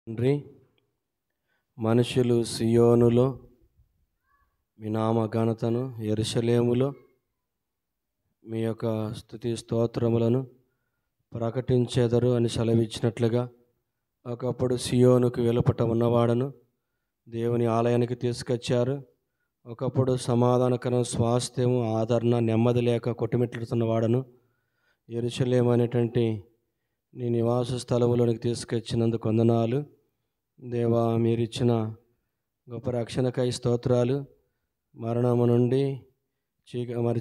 తండ్రి, మనుషులు సియోనులో మీ నామ ఘనతను, యెరూషలేములో మీ యొక్క స్తుతి స్తోత్రములను ప్రకటించెదరు అని సెలవిచ్చినట్లుగా ఒకప్పుడు సియోనుకు వెలుపట ఉన్నవాడను దేవుని ఆలయానికి తీసుకొచ్చారు. ఒకప్పుడు సమాధానకరం, స్వాస్థ్యము, ఆదరణ, నెమ్మది లేక కొట్టుమిట్లుతున్నవాడను యెరూషలేము అనేటువంటి నీ నివాస స్థలములోనికి తీసుకొచ్చినందుకు వందనాలు దేవా. మీరిచ్చిన గొప్ప రక్షణకై స్తోత్రాలు. మరణము నుండి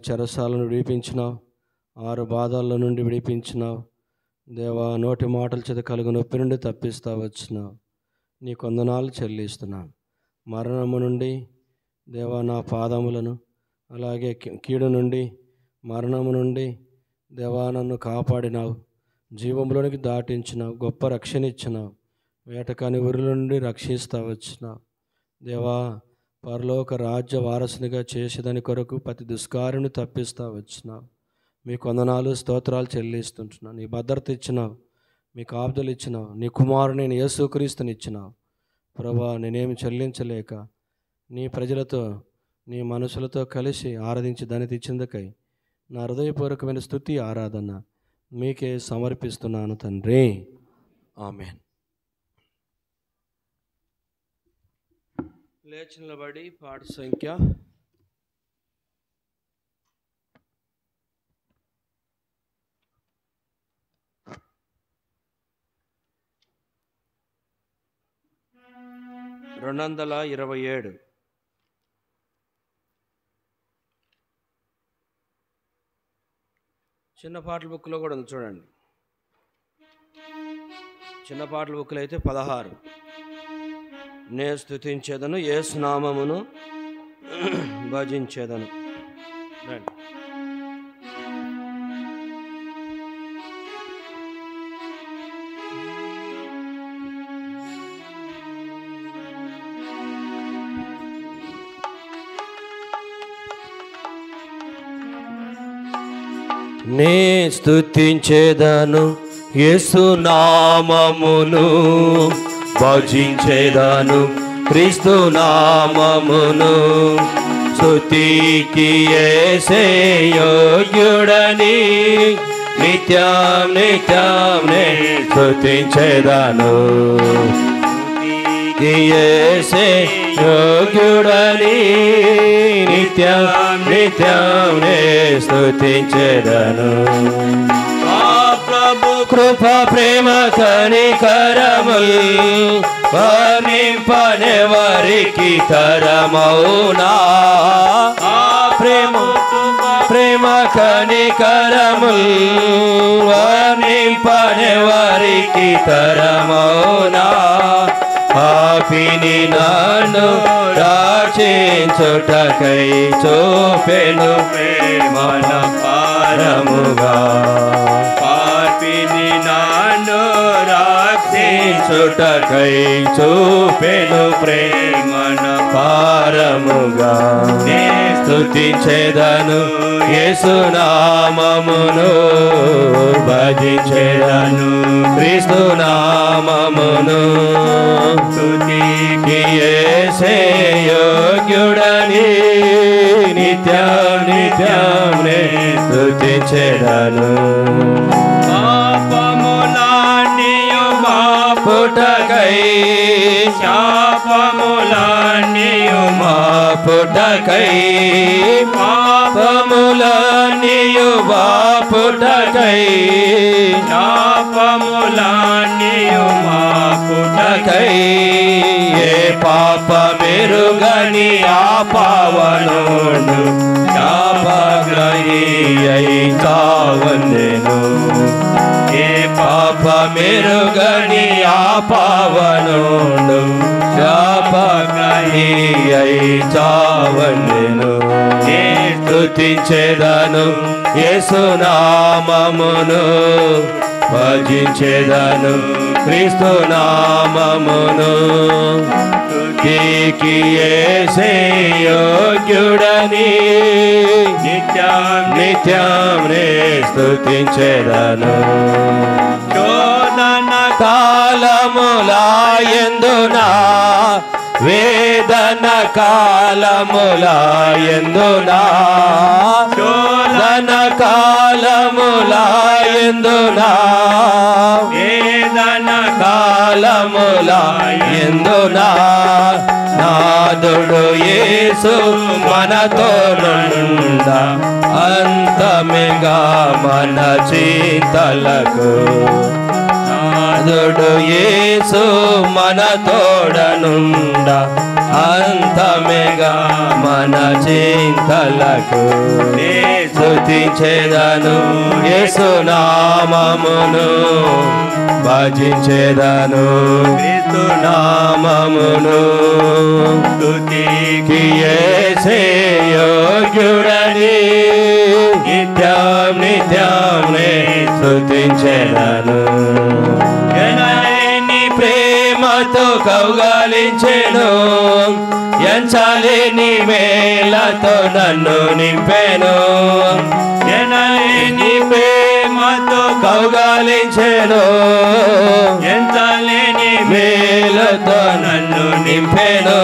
చెరసాలను విడిపించినావు, 6 బాధల నుండి విడిపించినావు దేవా. నోటి మాటల చేత కలుగు నొప్పి నుండి తప్పిస్తా వచ్చినావు. నీ వందనాలు చెల్లిస్తున్నాను. మరణము నుండి దేవా నా పాదములను, అలాగే కీడు నుండి, మరణము నుండి దేవా నన్ను కాపాడినావు, జీవంలోనికి దాటించినావు, గొప్ప రక్షణ ఇచ్చినావు, వేటకాని ఊరి నుండి రక్షిస్తా వచ్చినావు దేవా. పరలోక రాజ్య వారసునిగా చేసేదాని కొరకు ప్రతి దుష్కార్యను తప్పిస్తా వచ్చినావు. మీ వందనాలు స్తోత్రాలు చెల్లిస్తుంటున్నాను. నీ భద్రత ఇచ్చినావు, మీ కాపుదలు ఇచ్చినావు, నీ కుమారుని యేసుక్రీస్తుని ఇచ్చినావు ప్రభా. నేనేమి చెల్లించలేక నీ ప్రజలతో, నీ మనుషులతో కలిసి ఆరాధించి దాన్ని తెచ్చిందుకై నా హృదయపూర్వకమైన స్తుతి ఆరాధన మీకే సమర్పిస్తున్నాను తండ్రి. ఆమేన్. లేచి నిలబడి పాట సంఖ్య 227. చిన్న పాటల బుక్లో కూడా ఉంది చూడండి. చిన్న పాటల బుక్లో అయితే 16. నే స్తుతించేదను, యేసు నామమును భజించేదను. రండి. నే స్తుతించేదను, యేసు నామమును భజించేదను, క్రీస్తు నామమును. స్తుతికి యేసే యోగ్యుడని నిత్యం నిత్యం నే స్తుతించేదను. స్తుతికి యేసే యోగ్యుడని నిత్యం నిత్యం నే స్తుతించేదను. కృప ప్రేమ కనికరముల్ వర్ణింపనెవరికి తరమౌనా. ప్రేమ కనికరముల్ వర్ణింపనెవరికి తరమౌనా. పాపిని నన్ను రక్షించుటకై చూపెను ప్రేమన పారముగా. పాపిని నన్ను రక్షించుటకై చూపెను ప్రేమన పారముగా. నే స్తుతించేదను, యేసు నామమును భజించేదను, క్రీస్తు నామమును. స్తుతికి యేసే యోగ్యుడని నిత్యం నిత్యం నే స్తుతించేదను. పాపములన్నీయు మాపుటకై, శాపములన్నీయు మాపుటకై, పాపములన్నీయు మాపుటకై, శాపములన్నీయు మాపుటకై. ఏ పాప మెరుగని ఆ పావనుడు శాపగ్రహి అయి చావెను. ఏ పాప మెరుగని ఆ పావనుడు శాపగ్రహి అయి చావెను. నే స్తుతించేదను, యేసు నామమును భజించేదను, క్రీస్తు నామమును. స్తుతికి యేసే యోగ్యుడని నిత్యం నిత్యం నే స్తుతించేదను. శోధన కాలములాయందునా వేదన కాలములాయందునా శోధన కాలములాయందునా వేదన కాలములాయందునా నాదుడు యేసు మనతో నుండా అంతమిగా మన చింతలకు నాదుడు యేసు మన తోడనుండ అంతమిగా మన చింతలకు స్తుతించెదను యేసు నామమును భజించెదను క్రీస్తు నామమును స్తుతికి యేసే యోగ్యుడని నిత్యం నిత్యం నే స్తుతించెదను ఎనలేని ప్రేమతో కౌగలించెను ఎంచలేని మేలతో నన్ను నింపెను ఎనలేని ప్రేమతో కౌగలించెను ఎంచలేని మేలతో నన్ను నింపెను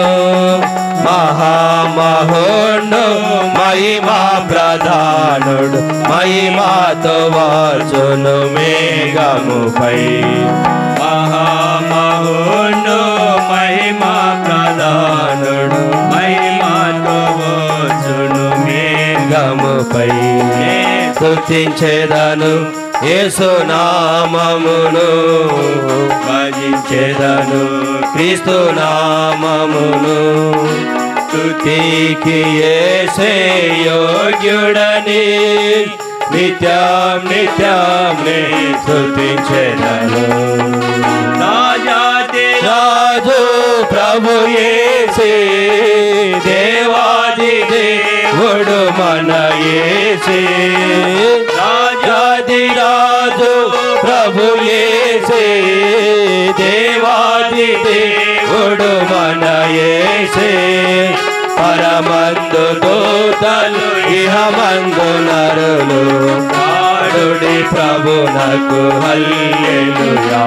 మహామహోడు మహిమా ప్రధానుడు మహిమాతో వాచును మేఘముపై మహామహోడు మహిమా ప్రధానుడు మహిమాతో వాచును మేఘముపై స్తుతించెదను యేసు నామమును భజించెదను క్రీస్తు నామమును స్తుతికి యేసే యోగ్యుడని నిత్యం నిత్యం నే స్తుతించెదను రాజాది రాజు ప్రభు యేసే దేవాది దేవుడు మన యేసే రాజాది రాజు ప్రభు యేసే దేవాది దేవుడు మన యేసే పరమందు దూతలు ఇహమందు నరులు పాడుడి ప్రభునకు హల్లెలూయా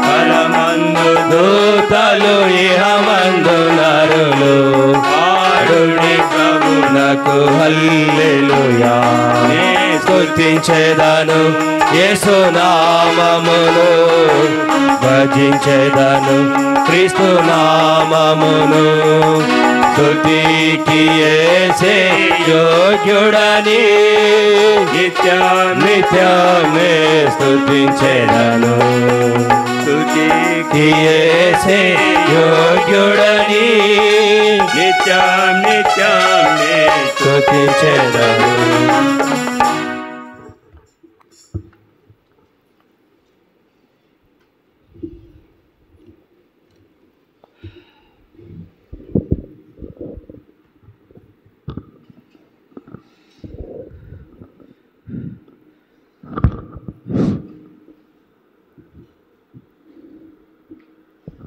పరమందు దూతలు ఇహమందు నరులు పాడుడి ప్రభునకు హల్లెలూయా స్తుతించెదను యేసు నామమును భజించెదను క్రీస్తు నామమును స్తుతికి యేసే యోగ్యుడని నిత్యం నిత్యం నే స్తుతించెదను స్తుతికి యేసే యోగ్యుడని నిత్యం నిత్యం నే స్తుతించెదను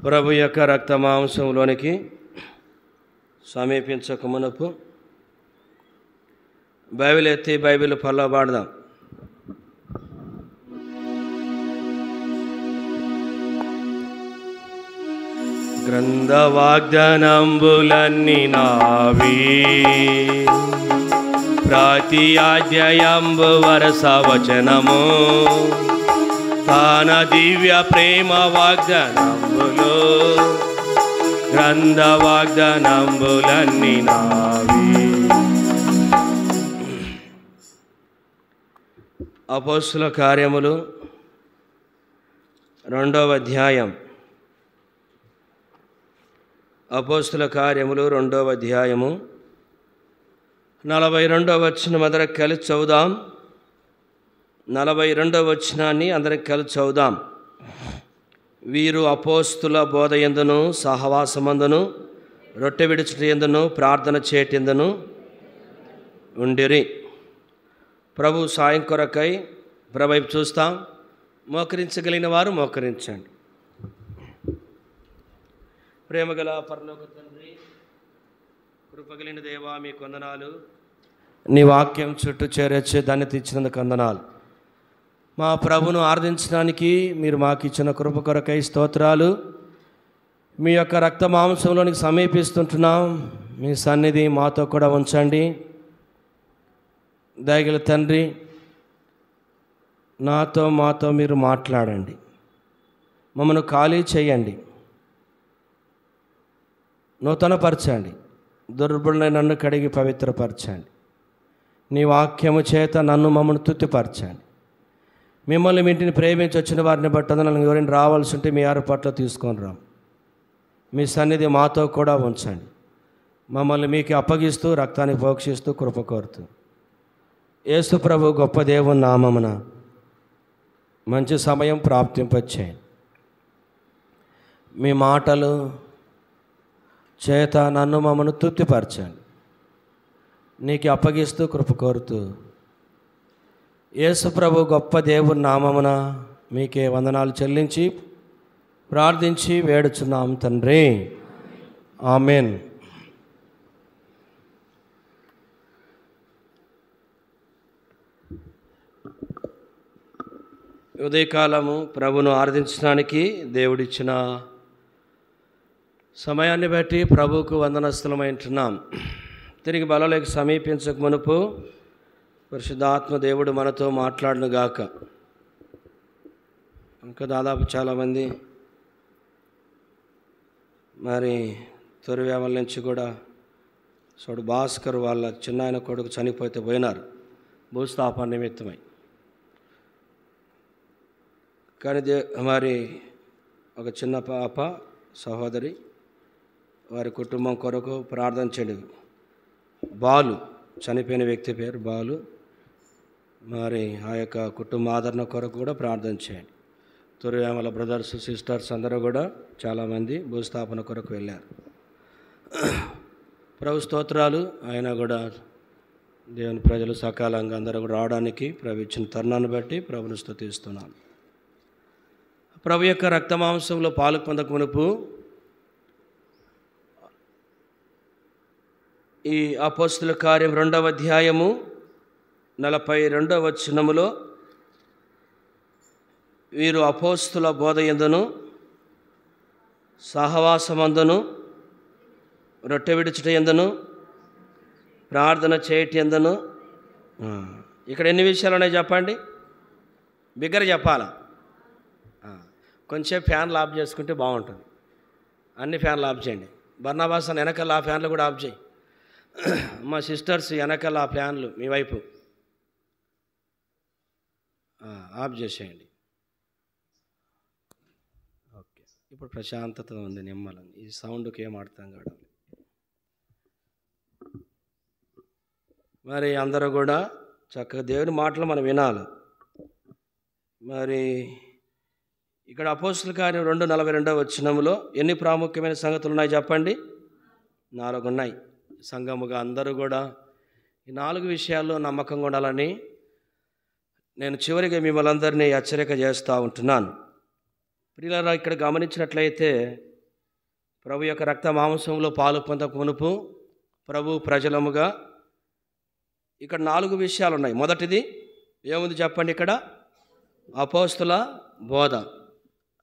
ప్రభు యొక్క రక్త మాంసంలోనికి సమీపించక మునుపు బైబిల్ ఎత్తి బైబిల్ పల్ల పాడదాం. గ్రంథ వాగ్దానంబులన్నీ నావి ప్రతి అధ్యాయంబు వరస వచనము తాన దివ్య ప్రేమ వాగ్దానంబులు గ్రంథ వాగ్దానంబులన్నీ నావి. అపోస్తుల కార్యములు 2వ అధ్యాయం. అపోస్తుల కార్యములు 2వ అధ్యాయము 42వ వచనం అందరం కలిసి చదువుదాం. 42వ వచనాన్ని అందరం కలిసి చదువుదాం. వీరు అపోస్తుల బోధ యందును సహవాసమందును రొట్టె విడుచుట యందును ప్రార్థన చేయందును ఉండిరి. ప్రభు సాయం కొరకై ప్రభు చూస్తాం. మోకరించగలిగిన వారు మోకరించండి. ప్రేమగల పరలోక తండ్రి, కృపగలిగిన దేవా, మీ వందనాలు. నీ వాక్యం చుట్టూ చేరొచ్చి దాన్ని తెచ్చినందుకు వందనాలు. మా ప్రభును ఆరాధించడానికి మీరు మాకు ఇచ్చిన కృప కొరకై స్తోత్రాలు. మీ యొక్క రక్త మాంసంలోనికి సమీపిస్తుంటున్నాం. మీ సన్నిధి మాతో కూడా ఉంచండి. దయగల తండ్రి, మాతో మీరు మాట్లాడండి. మమ్మను ఖాళీ చేయండి, నూతనపరచండి. దుర్బలుడైన నన్ను కడిగి పవిత్రపరచండి. నీ వాక్యము చేత మమ్మల్ని తృప్తిపరచండి. మిమ్మల్ని మీ ఇంటిని ప్రేమించి వచ్చిన వారిని బట్టి నన్ను ఎవరైనా రావాల్సి ఉంటే మీ ఏర్పాట్లో తీసుకొని రాం. మీ సన్నిధి మాతో కూడా ఉంచండి. మమ్మల్ని మీకు అప్పగిస్తూ రక్తాన్ని పోక్షిస్తూ కృప కోరుతూ యేసు ప్రభు గొప్ప దేవుని నామమున మంచి సమయం ప్రాప్తింపచేయండి. మీ మాటలు చేత మమ్మల్ని తృప్తిపరచండి. నీకు అప్పగిస్తూ కృప కోరుతూ యేసు ప్రభు గొప్ప దేవుని నామమున మీకే వందనాలు చెల్లించి ప్రార్థించి వేడుచున్నాం తండ్రి. ఆమెన్. ఉదయకాలము ప్రభును ఆరాధించడానికి దేవుడిచ్చిన సమయాన్ని బట్టి ప్రభువుకు వందనస్తులమైంటున్నాం. తిరిగి బలలోకి సమీపించక మునుపు పరిశుద్ధాత్మ దేవుడు మనతో మాట్లాడునుగాక. ఇంకా దాదాపు చాలామంది మరి తొరివేవల నుంచి కూడా చూడు భాస్కర్ వాళ్ళ చిన్నాయన కొడుకు చనిపోతే పోయినారు భూస్థాపన నిమిత్తమై. కానీ మరి ఒక చిన్న పాప సహోదరి వారి కుటుంబం కొరకు ప్రార్థన చేయండి. బాలు, చనిపోయిన వ్యక్తి పేరు బాలు. మరి ఆ యొక్క కుటుంబ ఆదరణ కొరకు కూడా ప్రార్థన చేయండి. తొరివేమల బ్రదర్స్ సిస్టర్స్ అందరూ కూడా చాలామంది భూస్థాపన కొరకు వెళ్ళారు. ప్రభు స్తోత్రాలు. ఆయన కూడా దేవుని ప్రజలు సకాలంగా అందరూ కూడా రావడానికి ప్రభు ఇచ్చిన తరుణాన్ని బట్టి ప్రభుని స్తుతిస్తున్నాను. ప్రభు యొక్క రక్తమాంసంలో పాలు పొందక మునుపు ఈ అపోస్తుల కార్యం 2వ అధ్యాయము 42వ వచనములో వీరు అపోస్తుల బోధ యందును సహవాసమందును రొట్టె విడుచుట యందును ప్రార్థన చేయటి యందును. ఇక్కడ ఎన్ని విషయాలు ఉన్నాయి చెప్పండి, బిగ్గర చెప్పాలా? కొంచెం ఫ్యాన్లు ఆఫ్ చేసుకుంటే బాగుంటుంది. అన్ని ఫ్యాన్లు ఆఫ్ చేయండి. బర్నాబాస్ అని వెనకాల ఆ ఫ్యాన్లు కూడా ఆఫ్ చేయి. మా సిస్టర్స్ వెనకాల ఆ ఫ్యాన్లు మీ వైపు ఆఫ్ చేసేయండి. ఓకే, ఇప్పుడు ప్రశాంతత ఉంది, నిమ్మలం. ఈ సౌండ్కి ఏం అర్థం కావడం. మరి అందరూ కూడా చక్కగా దేవుని మాటలు మనం వినాలి. మరి ఇక్కడ అపోస్తుల కార్యం 2:42 వచనములో ఎన్ని ప్రాముఖ్యమైన సంగతులు ఉన్నాయి చెప్పండి? 4 ఉన్నాయి. సంఘముగా అందరూ కూడా ఈ 4 విషయాల్లో నమ్మకంగా ఉండాలని నేను చివరిగా మిమ్మల్ని అందరినీ హెచ్చరిక చేస్తూ ఉంటున్నాను. ప్రియులారా, ఇక్కడ గమనించినట్లయితే ప్రభు యొక్క రక్త మాంసంలో పాలు పొందక మునుపు ప్రభు ప్రజలముగా ఇక్కడ 4 విషయాలు ఉన్నాయి. మొదటిది ఏముంది చెప్పండి? ఇక్కడ అపోస్తుల బోధ.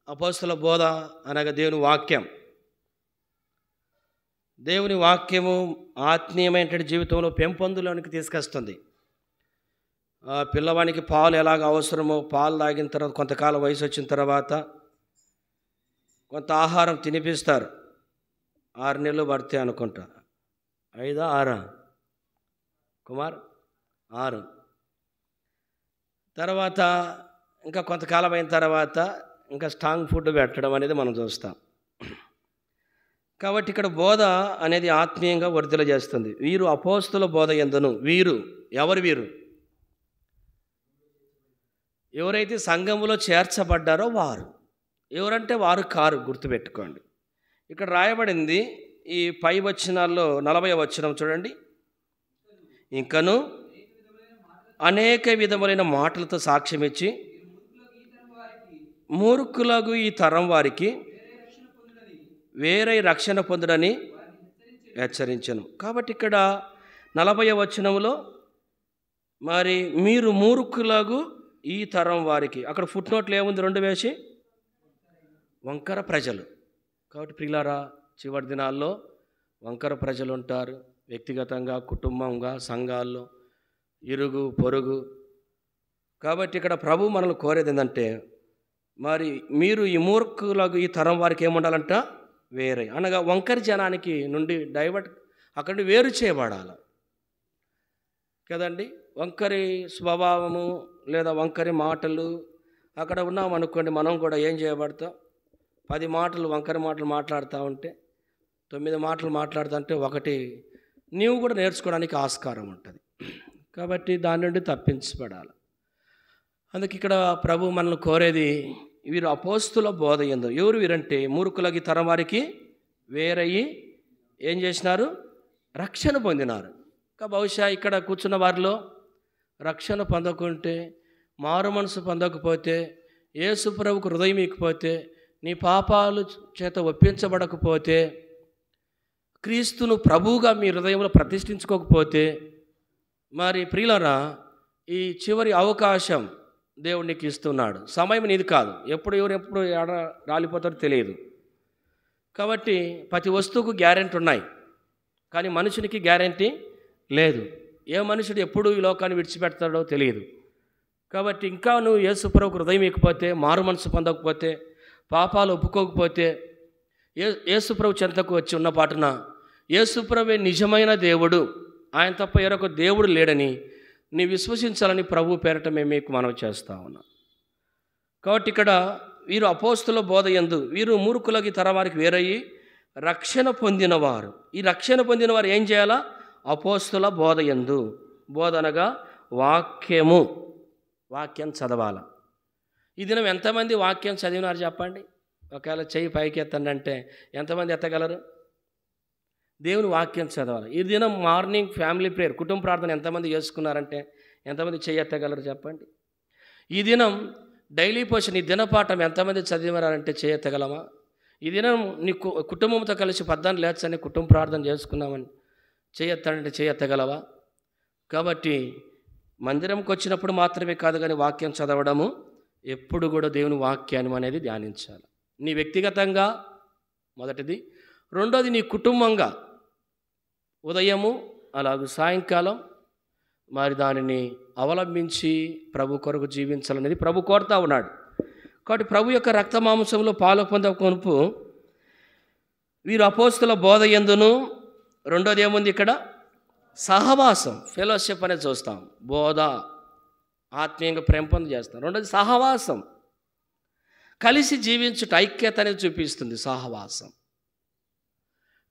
అపోస్తుల బోధ అనగా దేవుని వాక్యం. దేవుని వాక్యము ఆత్మీయమైన జీవితంలో పెంపొందులోనికి తీసుకొస్తుంది. పిల్లవానికి పాలు ఎలాగ అవసరమో పాలు తాగిన తర్వాత కొంతకాలం వయసు వచ్చిన తర్వాత కొంత ఆహారం తినిపిస్తారు. 6 నెలలు పడితే అనుకుంటా, 5 6 కుమార్ 6 తర్వాత ఇంకా కొంతకాలం అయిన తర్వాత ఇంకా స్ట్రాంగ్ ఫుడ్ పెట్టడం అనేది మనం చూస్తాం. కాబట్టి ఇక్కడ బోధ అనేది ఆత్మీయంగా వర్ధిల్ల చేస్తుంది. వీరు అపోస్తుల బోధ యందును. వీరు ఎవరు? వీరు ఎవరైతే సంఘములో చేర్చబడ్డారో వారు. ఎవరంటే వారు కారు, గుర్తుపెట్టుకోండి. ఇక్కడ రాయబడింది ఈ పై వచనాల్లో 40వ వచనం చూడండి. ఇంకను అనేక విధములైన మాటలతో సాక్ష్యం ఇచ్చి మూర్ఖులకు ఈ తరం వారికి వేరే రక్షణ పొందుడని హెచ్చరించను. కాబట్టి ఇక్కడ 40వ వచనంలో మరి మీరు మూర్ఖులకు ఈ తరం వారికి, అక్కడ ఫుట్ నోట్లు ఏముంది 2 వేసి, వంకర ప్రజలు. కాబట్టి ప్రియులారా, చివరి దినాల్లో వంకర ప్రజలు ఉంటారు. వ్యక్తిగతంగా, కుటుంబంగా, సంఘాల్లో, ఇరుగు పొరుగు. కాబట్టి ఇక్కడ ప్రభు మనల్ని కోరేది ఏంటంటే, మరి మీరు ఈ మూర్ఖులకు, ఈ తరం వారికి ఏముండాలంట, వేరే అనగా వంకరి జనానికి నుండి డైవర్ట్, అక్కడి వేరు చేయబడాలి కదండి. వంకరి స్వభావము లేదా వంకరి మాటలు అక్కడ ఉన్నామనుకోండి, మనం కూడా ఏం చేయబడతాం, 10 మాటలు వంకరి మాటలు మాట్లాడుతూ ఉంటే, 9 మాటలు మాట్లాడుతుంటే ఒకటి నీవు కూడా నేర్చుకోవడానికి ఆస్కారం ఉంటుంది. కాబట్టి దాని నుండి తప్పించబడాలి. అందుకే ఇక్కడ ప్రభు మనల్ని కోరేది, వీరు అపోస్తుల బోధ యందు. ఎవరు వీరంటే, మూర్ఖులకి తరం వారికి వేరయ్యి ఏం చేసినారు, రక్షణ పొందినారు. బహుశా ఇక్కడ కూర్చున్న వారిలో రక్షణ పొందకుంటే, మారు మనసు పొందకపోతే, యేసు ప్రభువుకు హృదయం ఇకపోతే, నీ పాపాలు చేత ఒప్పించబడకపోతే, క్రీస్తును ప్రభువుగా మీ హృదయంలో ప్రతిష్ఠించుకోకపోతే, మరి ప్రియులారా, ఈ చివరి అవకాశం దేవుడు నీకు ఇస్తున్నాడు. సమయం నీది కాదు. ఎప్పుడు ఎడ రాలిపోతారో తెలియదు. కాబట్టి ప్రతి వస్తువుకు గ్యారెంటీ ఉన్నాయి, కానీ మనుషునికి గ్యారెంటీ లేదు. ఏ మనుషుడు ఎప్పుడు ఈ లోకాన్ని విడిచిపెడతాడో తెలియదు. కాబట్టి ఇంకా నువ్వు యేసు ప్రభువుకు హృదయం ఇకపోతే, మారు మనసు పొందకపోతే, పాపాలు ఒప్పుకోకపోతే, యేసు ప్రభు చెంతకు వచ్చి ఉన్న పాటున యేసు ప్రభువే నిజమైన దేవుడు, ఆయన తప్ప వేరొక దేవుడు లేడని నీ విశ్వసించాలని ప్రభు పేరట మేము మీకు మనవి చేస్తా ఉన్నాం. కాబట్టి ఇక్కడ వీరు అపోస్తుల బోధ యందు, వీరు మూర్ఖులకి తరవారికి వేరయ్యి రక్షణ పొందినవారు. ఈ రక్షణ పొందిన వారు ఏం చేయాలా, అపోస్తుల బోధ యందు. బోధ అనగా వాక్యము, వాక్యం చదవాల. ఈ దినం ఎంతమంది వాక్యం చదివినారు చెప్పండి. ఒకవేళ చెయ్యి పైకి ఎత్తండి అంటే ఎంతమంది ఎత్తగలరు? దేవుని వాక్యం చదవాలి. ఈ దినం మార్నింగ్ ఫ్యామిలీ ప్రేయర్, కుటుంబ ప్రార్థన ఎంతమంది చేసుకున్నారంటే ఎంతమంది చెయ్యి ఎత్తగలరు చెప్పండి. ఈ దినం డైలీ పోషన్, ఈ దినపాఠం ఎంతమంది చదివారంటే చెయ్యి ఎత్తగలమా? ఈ దినం నీ కుటుంబంతో కలిసి 14 లేచని కుటుంబ ప్రార్థన చేసుకున్నామని చేయెత్తాడంటే చేయెత్తగలవా? కాబట్టి మందిరంకి వచ్చినప్పుడు మాత్రమే కాదు, కానీ వాక్యం చదవడము ఎప్పుడు కూడా దేవుని వాక్యాన్ని అనేది ధ్యానించాలి. నీ వ్యక్తిగతంగా మొదటిది, రెండోది నీ కుటుంబంగా ఉదయము అలాగే సాయంకాలం మరి దానిని అవలంబించి ప్రభు కొరకు జీవించాలనేది ప్రభు కోరుతా ఉన్నాడు. కాబట్టి ప్రభు యొక్క రక్త మాంసంలో పాలు పొందకొనుపు వీరు అపోస్తుల బోధ యందును. రెండోది ఏముంది ఇక్కడ, సహవాసం, ఫెలోషిప్ అనేది చూస్తాం. బోధ ఆత్మీయంగా ప్రేమ పొంది చేస్తాం. రెండోది సహవాసం, కలిసి జీవించుట, ఐక్యత అనేది చూపిస్తుంది సహవాసం.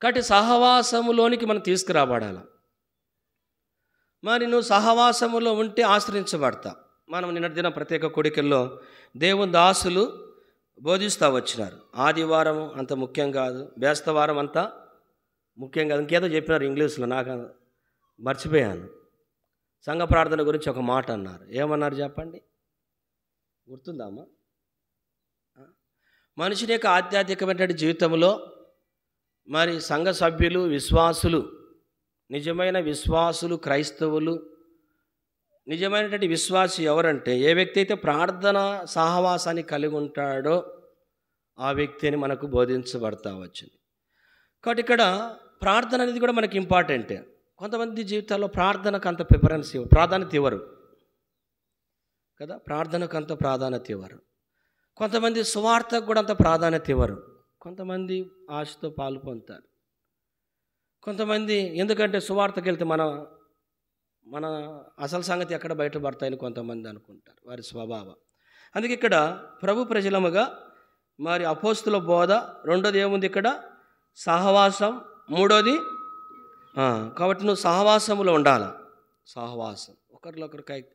కాబట్టి సహవాసములోనికి మనం తీసుకురాబడాలి. మరి నువ్వు సహవాసములో ఉంటే ఆశ్రయించబడతా. మనం నిన్నటి దిన ప్రత్యేక కోడికల్లో దేవుని దాసులు బోధిస్తూ వచ్చినారు. ఆదివారం అంత ముఖ్యం కాదు, బేస్తవారం అంతా ముఖ్యం కాదు. ఇంకేదో చెప్పినారు ఇంగ్లీష్లో, నాకు మర్చిపోయాను. సంఘ ప్రార్థన గురించి ఒక మాట అన్నారు. ఏమన్నారు చెప్పండి, గుర్తుందామా? మనుషుని యొక్క ఆధ్యాత్మికమైన జీవితంలో మరి సంఘ సభ్యులు, విశ్వాసులు, నిజమైన విశ్వాసులు, క్రైస్తవులు, నిజమైనటువంటి విశ్వాసి ఎవరంటే, ఏ వ్యక్తి అయితే ప్రార్థన సహవాసాన్ని కలిగి ఉంటాడో ఆ వ్యక్తిని మనకు బోధించబడతా వచ్చింది. కాబట్టి ఇక్కడ ప్రార్థన అనేది కూడా మనకి ఇంపార్టెంటే. కొంతమంది జీవితాల్లో ప్రార్థనకు అంత ప్రిఫరెన్స్ ప్రాధాన్యత ఇవ్వరు కదా, ప్రార్థనకు అంత ప్రాధాన్యత ఇవ్వరు. కొంతమంది సువార్తకు కూడా అంత ప్రాధాన్యత ఇవ్వరు. కొంతమంది ఆశతో పాలు పొందుతారు. కొంతమంది ఎందుకంటే సువార్తకి వెళ్తే మన అసలు సంగతి ఎక్కడ బయటపడతాయని కొంతమంది అనుకుంటారు, వారి స్వభావం. అందుకే ఇక్కడ ప్రభు ప్రజలముగా మరి అపోస్తుల బోధ, రెండోది ఏముంది ఇక్కడ, సహవాసం, మూడోది కాబట్టి నువ్వు సహవాసంలో ఉండాలి. సహవాసం, ఒకరికొకరికి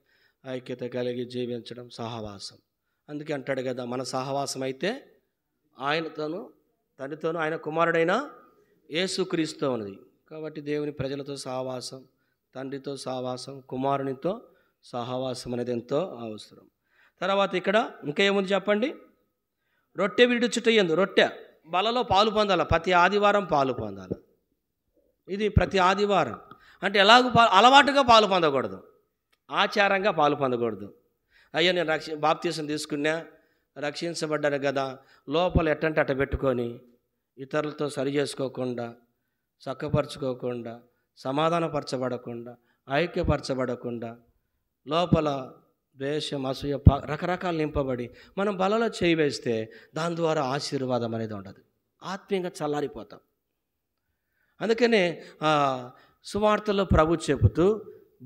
ఐక్యత కలిగి జీవించడం సహవాసం. అందుకే అంటాడు కదా, మన సహవాసం అయితే ఆయనతోనూ తండ్రితోనూ ఆయన కుమారుడైన యేసుక్రీస్తు ఉన్నది. కాబట్టి దేవుని ప్రజలతో సహవాసం, తండ్రితో సహవాసం, కుమారునితో సహవాసం అనేది ఎంతో అవసరం. తర్వాత ఇక్కడ ఇంకా ఏముంది చెప్పండి, రొట్టె విడుచుట యందు, రొట్టె బలలో పాలు పొందాలి. ప్రతి ఆదివారం పాలు పొందాలి. ఇది ప్రతి ఆదివారం అంటే అలవాటుగా పాలు పొందకూడదు, ఆచారంగా పాలు పొందకూడదు. అయ్యో నేను బాప్తీసం తీసుకున్నా, రక్షించబడ్డాను కదా, లోపల ఎట్టంటే అట్ట పెట్టుకొని ఇతరులతో సరి చేసుకోకుండా, చక్కపరచుకోకుండా, సమాధానపరచబడకుండా, ఐక్యపరచబడకుండా, లోపల ద్వేషం, అసూయ రకరకాలు నింపబడి మనం బలలో చేయి వేస్తే దాని ద్వారా ఆశీర్వాదం అనేది ఉండదు, ఆత్మీయంగా చల్లారిపోతాం. అందుకనే సువార్తలో ప్రభు చెబుతూ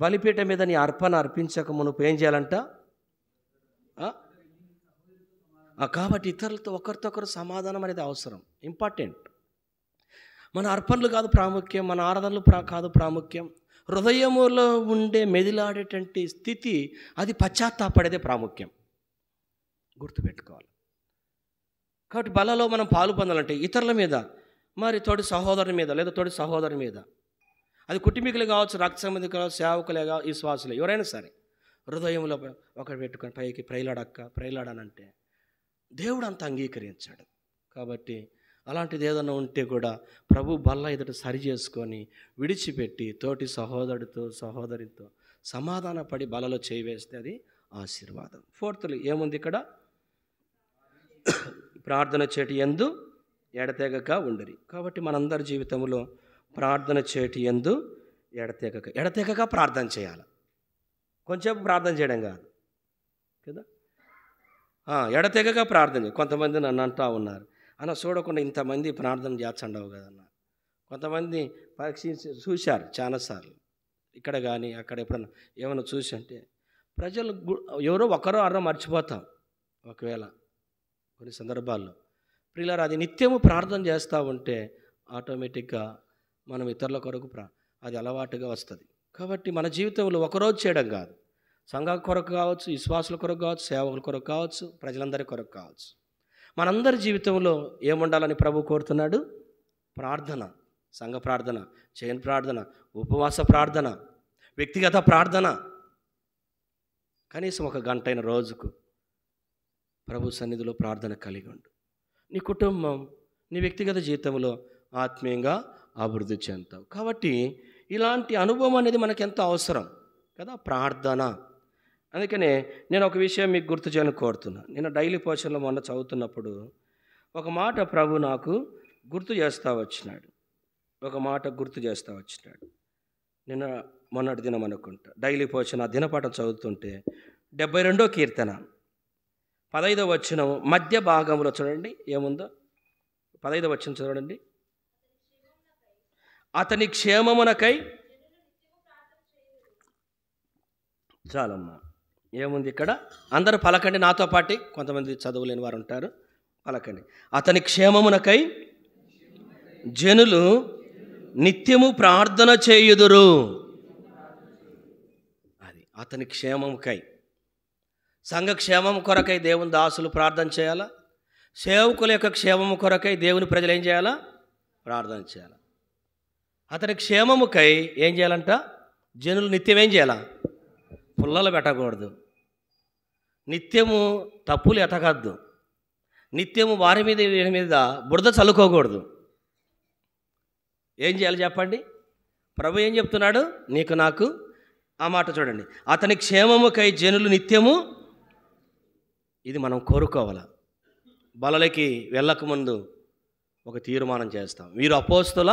బలిపీఠం మీద నీ అర్పణ అర్పించక మునుపు ఏం చేయాలంట? కాబట్టి ఇతరులతో ఒకరితో ఒకరు సమాధానం అనేది అవసరం, ఇంపార్టెంట్. మన అర్పణలు కాదు ప్రాముఖ్యం, మన ఆరాధనలు కాదు ప్రాముఖ్యం, హృదయములో ఉండే మెదిలాడేటువంటి స్థితి, అది పశ్చాత్తాపడేదే ప్రాముఖ్యం, గుర్తుపెట్టుకోవాలి. కాబట్టి బలలో మనం పాలు పొందాలంటే ఇతరుల మీద, మరి తోటి సహోదరుని మీద లేదా తోటి సహోదరుని మీద, అది కుటుంబీకులు కావచ్చు, రక్త సంబంధికులు కావచ్చు, సేవకులే కావచ్చు, విశ్వాసులే ఎవరైనా సరే, హృదయంలో ఒకటి పెట్టుకొని పైకి ప్రైలాడానంటే దేవుడు అంత అంగీకరించాడు. కాబట్టి అలాంటిది ఏదైనా ఉంటే కూడా ప్రభు బల్ల ఎదుట సరి చేసుకొని విడిచిపెట్టి తోటి సహోదరుడితో సహోదరితో సమాధానపడి బలలో చేయి వేస్తే అది ఆశీర్వాదం. ఫోర్త్లీ ఏముంది ఇక్కడ? ప్రార్థన చేటి యందు ఎడతెగక ఉండిరి. కాబట్టి మనందరి జీవితంలో ప్రార్థన చేటి యందు ఎడతెగక ప్రార్థన చేయాలి. కొంచెం ప్రార్థన చేయడం కాదు కదా, ఎడతెగక ప్రార్థన చేయాలి. కొంతమంది నన్ను అంటూ ఉన్నారు, అన్న చూడకుండా ఇంతమంది ప్రార్థన చేస్తుండవు కదన్న. కొంతమంది పరీక్షించి చూశారు చాలాసార్లు, ఇక్కడ కానీ అక్కడ ఎప్పుడన్నా ఏమైనా చూసి అంటే ప్రజలు ఎవరో ఒకరో అర్ర మర్చిపోతాం ఒకవేళ కొన్ని సందర్భాల్లో. ప్రియులారా, అది నిత్యము ప్రార్థన చేస్తూ ఉంటే ఆటోమేటిక్గా మనం ఇతరుల కొరకు అది అలవాటుగా వస్తుంది. కాబట్టి మన జీవితంలో ఒకరోజు చేయడం కాదు, సంఘ కొరకు కావచ్చు, విశ్వాసుల కొరకు కావచ్చు, సేవకుల కొరకు కావచ్చు, ప్రజలందరి కొరకు కావచ్చు, మనందరి జీవితంలో ఏముండాలని ప్రభు కోరుతున్నాడు? ప్రార్థన, సంఘ ప్రార్థన, చైన్ ప్రార్థన, ఉపవాస ప్రార్థన, వ్యక్తిగత ప్రార్థన. కనీసం 1 గంటైన రోజుకు ప్రభు సన్నిధిలో ప్రార్థన కలిగి ఉండు. నీ కుటుంబం, నీ వ్యక్తిగత జీవితంలో ఆత్మీయంగా అభివృద్ధి చెందుతావు. కాబట్టి ఇలాంటి అనుభవం అనేది మనకు ఎంతో అవసరం కదా, ప్రార్థన. అందుకనే నేను ఒక విషయం మీకు గుర్తు చేయని కోరుతున్నాను. నేను డైలీ పోషన్లో మొన్న చదువుతున్నప్పుడు ఒక మాట ప్రభు నాకు గుర్తు చేస్తూ వచ్చినాడు. నేను మొన్నటి దినం అనుకుంటా డైలీ పోషన్ ఆ దినపాఠం చదువుతుంటే 72వ కీర్తన 15వ వచనం మధ్య భాగంలో చూడండి ఏముందో. 15వ వచనం చూడండి. అతని క్షేమమునకై, చాలమ్మా, ఏముంది ఇక్కడ? అందరూ పలకండి నాతో పాటి, కొంతమంది చదువులేని వారు ఉంటారు, పలకండి. అతని క్షేమమునకై జనులు నిత్యము ప్రార్థన చేయుదురు. అది అతని క్షేమముకై, సంఘ క్షేమం కొరకై దేవుని దాసులు ప్రార్థన చేయాలా, సేవకుల యొక్క క్షేమము కొరకై దేవుని ప్రజలు ఏం చేయాలా? ప్రార్థన చేయాలి. అతని క్షేమముకై ఏం చేయాలంట? జనులు నిత్యం ఏం చేయాలా? పుల్లలు పెట్టకూడదు, నిత్యము తప్పులు ఎతకద్దు, నిత్యము వారి మీద బురద చల్లుకోకూడదు. ఏం చేయాలి చెప్పండి? ప్రభు ఏం చెప్తున్నాడు నీకు నాకు? ఆ మాట చూడండి. అతని క్షేమముకై జనులు నిత్యము, ఇది మనం కోరుకోవాలా. బలలకి వెళ్ళకముందు ఒక తీర్మానం చేస్తాం. వీరు అపోస్తుల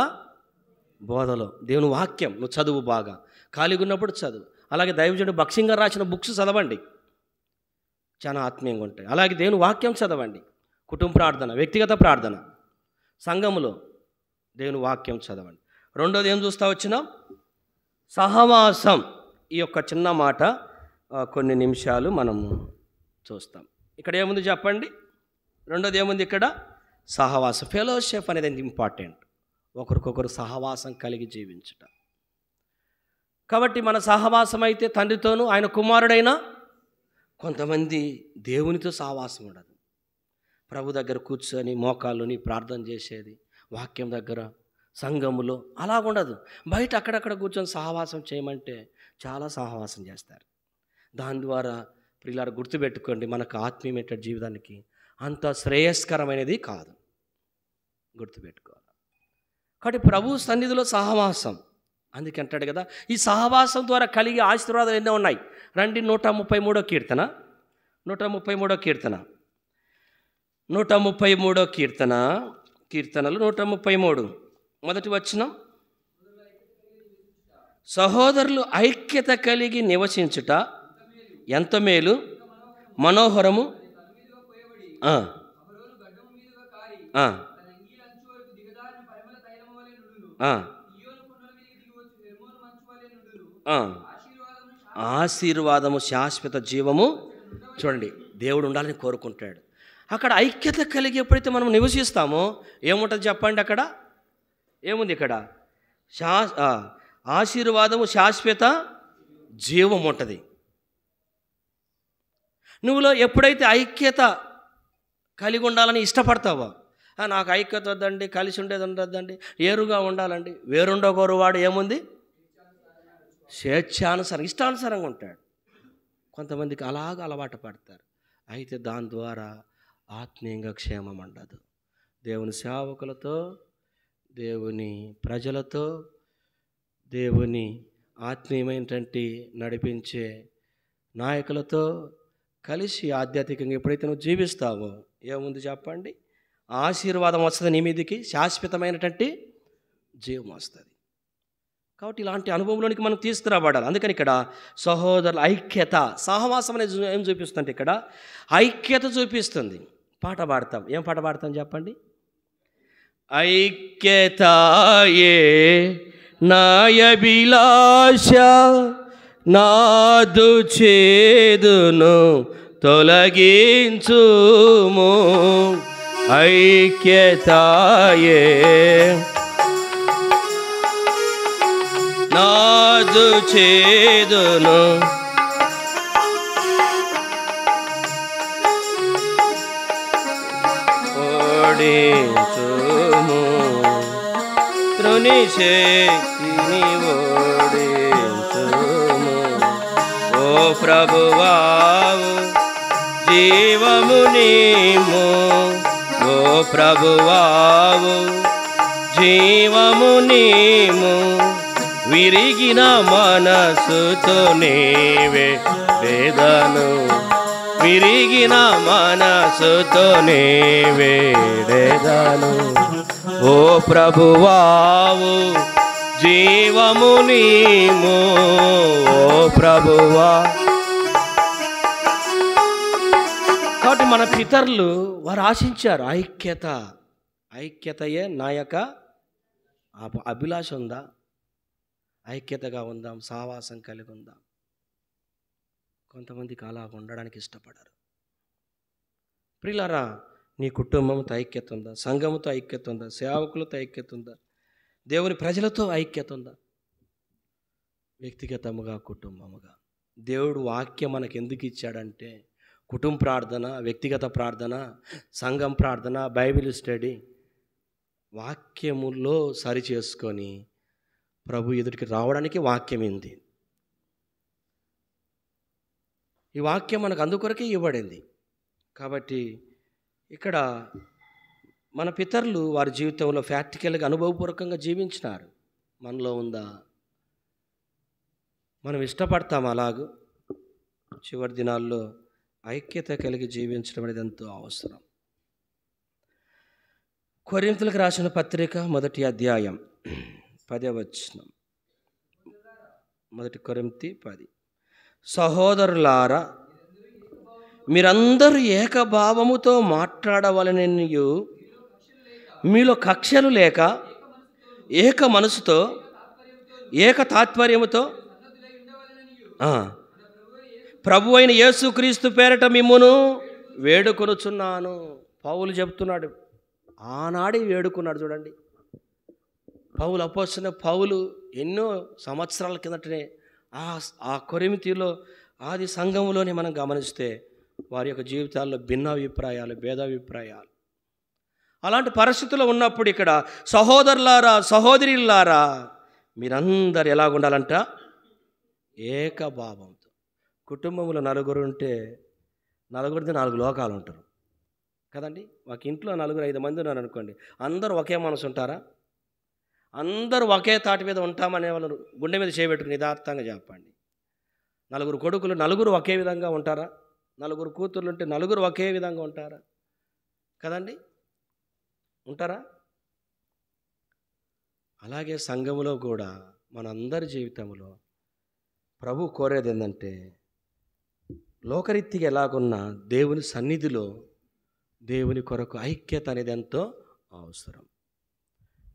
బోధలో దేవుని వాక్యం నువ్వు చదువు, బాగా ఖాళీగా ఉన్నప్పుడు చదువు. అలాగే దైవజనుడు భక్సింగా రాసిన బుక్స్ చదవండి, చాలా ఆత్మీయంగా ఉంటాయి. అలాగే దేవుని వాక్యం చదవండి, కుటుంబ ప్రార్థన, వ్యక్తిగత ప్రార్థన, సంఘములో దేవుని వాక్యం చదవండి. రెండోది ఏం చూస్తా వచ్చినాం? సహవాసం. ఈ యొక్క చిన్న మాట కొన్ని నిమిషాలు మనము చూస్తాం. ఇక్కడ ఏముంది చెప్పండి? రెండోది ఏముంది ఇక్కడ? సహవాసం, ఫెలోషిప్ అనేది ఇంపార్టెంట్. ఒకరికొకరు సహవాసం కలిగి జీవించుట. కాబట్టి మన సహవాసం అయితే తండ్రితోనూ ఆయన కుమారుడైనా, కొంతమంది దేవునితో సహవాసం ఉండదు. ప్రభు దగ్గర కూర్చొని మోకాళ్ళుని ప్రార్థన చేసేది, వాక్యం దగ్గర సంఘములో అలాగుండదు. బయట అక్కడక్కడ కూర్చొని సహవాసం చేయమంటే చాలా సహవాసం చేస్తారు. దాని ద్వారా ప్రియులారా గుర్తుపెట్టుకోండి, మనకు ఆత్మీయమైన జీవితానికి అంత శ్రేయస్కరమైనది కాదు, గుర్తుపెట్టుకోవాలి. కాబట్టి ప్రభు సన్నిధిలో సహవాసం, అందుకే అంటాడు కదా, ఈ సహవాసం ద్వారా కలిగే ఆశీర్వాదాలు ఎన్నో ఉన్నాయి. రండి 133వ కీర్తన 133 కీర్తన 133 కీర్తనలు 133 మొదటి వచనం. సహోదరులు ఐక్యత కలిగి నివసించుట ఎంత మేలు, మనోహరము. ఆశీర్వాదము శాశ్వత జీవము. చూడండి, దేవుడు ఉండాలని కోరుకుంటాడు. అక్కడ ఐక్యత కలిగి ఎప్పుడైతే మనం నివసిస్తామో ఏముంటుంది చెప్పండి? అక్కడ ఏముంది? ఇక్కడ ఆశీర్వాదము శాశ్వత జీవం ఉంటుంది. నువ్వులో ఎప్పుడైతే ఐక్యత కలిగి ఉండాలని ఇష్టపడతావో, నాకు ఐక్యత వద్దండి, కలిసి ఉండేది ఉండొద్దండి, ఏరుగా ఉండాలండి, వేరుండోగోరు వాడు ఏముంది? స్వేచ్ఛానుసారం, ఇష్టానుసారంగా ఉంటాడు. కొంతమందికి అలాగ అలవాటు పడతారు. అయితే దాని ద్వారా ఆత్మీయంగా క్షేమం ఉండదు. దేవుని సేవకులతో, దేవుని ప్రజలతో, దేవుని ఆత్మీయమైనటువంటి నడిపించే నాయకులతో కలిసి ఆధ్యాత్మికంగా ఎప్పుడైతే నువ్వు జీవిస్తావో ఏముంది చెప్పండి? ఆశీర్వాదం వస్తుంది నీ మీదికి, శాశ్వతమైనటువంటి జీవం వస్తుంది. కాబట్టి ఇలాంటి అనుభవంలోనికి మనం తీసుకురాబడాలి. అందుకని ఇక్కడ సహోదరుల ఐక్యత, సహవాసం అనేది ఏం చూపిస్తుంది? ఇక్కడ ఐక్యత చూపిస్తుంది. పాట పాడతాం. ఏం పాట పాడతాం చెప్పండి? ఐక్యతాయే నాయభిలాష, నాదు చేదును తొలగించుము. ఐక్యతాయే నాదు చేదును ఓడించుము. త్రుని శక్తిని ఓడించుము. ఓ ప్రభువావు జీవము నీము, ఓ ప్రభువావు జీవము నీము. విరిగిన మనసుతో నీవే వేదను, విరిగిన మనసుతో నీవే వేదను. ఓ ప్రభువావు జీవము నీము, ఓ ప్రభువా. కాబట్టి మన పితరులు వారు ఆశించారు ఐక్యత. ఐక్యతయే నా యొక్క అభిలాష. ఉందా? ఐక్యతగా ఉందాం, సావాసం కలిగి ఉందాం. కొంతమందికి అలా ఉండడానికి ఇష్టపడరు. ప్రియులారా, నీ కుటుంబంతో ఐక్యత ఉందా? సంఘముతో ఐక్యత ఉందా? సేవకులతో ఐక్యత ఉందా? దేవుని ప్రజలతో ఐక్యత ఉందా? వ్యక్తిగతముగా, కుటుంబముగా. దేవుడు వాక్యం మనకు ఎందుకు ఇచ్చాడంటే కుటుంబ ప్రార్థన, వ్యక్తిగత ప్రార్థన, సంఘం ప్రార్థన, బైబిల్ స్టడీ, వాక్యములో సరి చేసుకొని ప్రభు ఎదుటికి రావడానికి వాక్యం ఏంది. ఈ వాక్యం మనకు అందుకొరకే ఇవ్వబడింది. కాబట్టి ఇక్కడ మన పితరులు వారి జీవితంలో ప్రాక్టికల్గా అనుభవపూర్వకంగా జీవించినారు. మనలో ఉందా? మనం ఇష్టపడతాం అలాగూ? చివరి దినాల్లో ఐక్యత కలిగి జీవించడం అనేది ఎంతో అవసరం. కొరింథీయులకు రాసిన పత్రిక 1వ అధ్యాయం 10వ వచనం. 1 కొరింథీ 10. సహోదరులారా, మీరందరూ ఏకభావముతో మాట్లాడవలననియు, మీలో కక్షలు లేక ఏక మనసుతో ఏక తాత్పర్యముతో ప్రభు అయిన యేసుక్రీస్తు పేరట మిమ్మును వేడుకొనుచున్నాను. పౌలు చెప్తున్నాడు. ఆనాడే వేడుకున్నాడు. చూడండి, పౌలు అపోస్తలుడైన పౌలు ఎన్నో సంవత్సరాల కిందటనే ఆ కొరింథీలో ఆది సంఘంలోనే మనం గమనిస్తే వారి యొక్క జీవితాల్లో భిన్నాభిప్రాయాలు, భేదాభిప్రాయాలు, అలాంటి పరిస్థితుల్లో ఉన్నప్పుడు ఇక్కడ సహోదరులారా, సహోదరులారా, మీరందరు ఎలాగుండాలంట? ఏకభావంతో. కుటుంబంలో నలుగురు ఉంటే నలుగురిది 4 లోకాలు ఉంటారు కదండి. ఒక ఇంట్లో 4-5 మంది ఉన్నారు అనుకోండి, అందరూ ఒకే మనసు ఉంటారా? అందరూ ఒకే తాటి మీద ఉంటామనే వాళ్ళు గుండె మీద చేయబెట్టుకుని యథార్థంగా చెప్పండి. 4 కొడుకులు, నలుగురు ఒకే విధంగా ఉంటారా? నలుగురు కూతుర్లు ఉంటే నలుగురు ఒకే విధంగా ఉంటారా? కదండి, ఉంటారా? అలాగే సంఘములో కూడా మనందరి జీవితంలో ప్రభు కోరేది ఏంటంటే, లోకరీతిగా ఎలాగున్నా దేవుని సన్నిధిలో దేవుని కొరకు ఐక్యత అనేది ఎంతో అవసరం.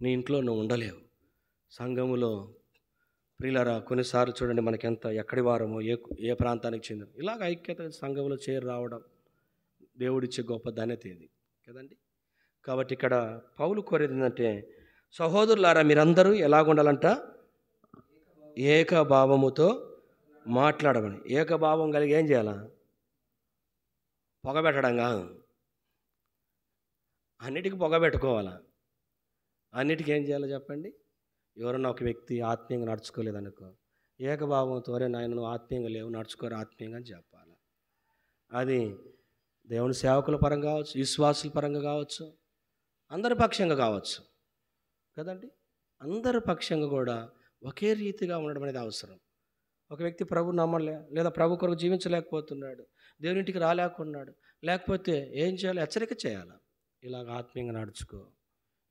నీ ఇంట్లో నువ్వు ఉండలేవు, సంఘములో ప్రియులారా కొన్నిసార్లు చూడండి మనకెంత ఎక్కడి వారమో ఏ ప్రాంతానికి చెందిన ఇలాగ ఐక్యత సంఘంలో చేరి రావడం దేవుడిచ్చే గొప్ప ధన్యత ఇది కదండి. కాబట్టి ఇక్కడ పౌలు కోరేది ఏంటంటే, సహోదరులారా మీరందరూ ఎలాగుండాలంట? ఏకభావముతో మాట్లాడమని. ఏకభావం కలిగి ఏం చేయాలా? పొగబెట్టడంగా, అన్నిటికీ పొగబెట్టుకోవాలా? అన్నిటికీ ఏం చేయాలో చెప్పండి? ఎవరన్నా ఒక వ్యక్తి ఆత్మీయంగా నడుచుకోలేదనుకో, ఏకభావంతో నాయన నువ్వు ఆత్మీయంగా లేవు, నడుచుకోరు ఆత్మీయంగా అని చెప్పాలి. అది దేవుని సేవకుల పరంగా కావచ్చు, విశ్వాసుల పరంగా కావచ్చు, అందరి పక్షంగా కావచ్చు కదండి. అందరి పక్షంగా కూడా ఒకే రీతిగా ఉండడం అనేది అవసరం. ఒక వ్యక్తి ప్రభు నమ్మలే, లేదా ప్రభు కొరకు జీవించలేకపోతున్నాడు, దేవునింటికి రాలేకున్నాడు, లేకపోతే ఏం చేయాలి? హెచ్చరిక చేయాలి. ఇలాగ ఆత్మీయంగా నడుచుకో,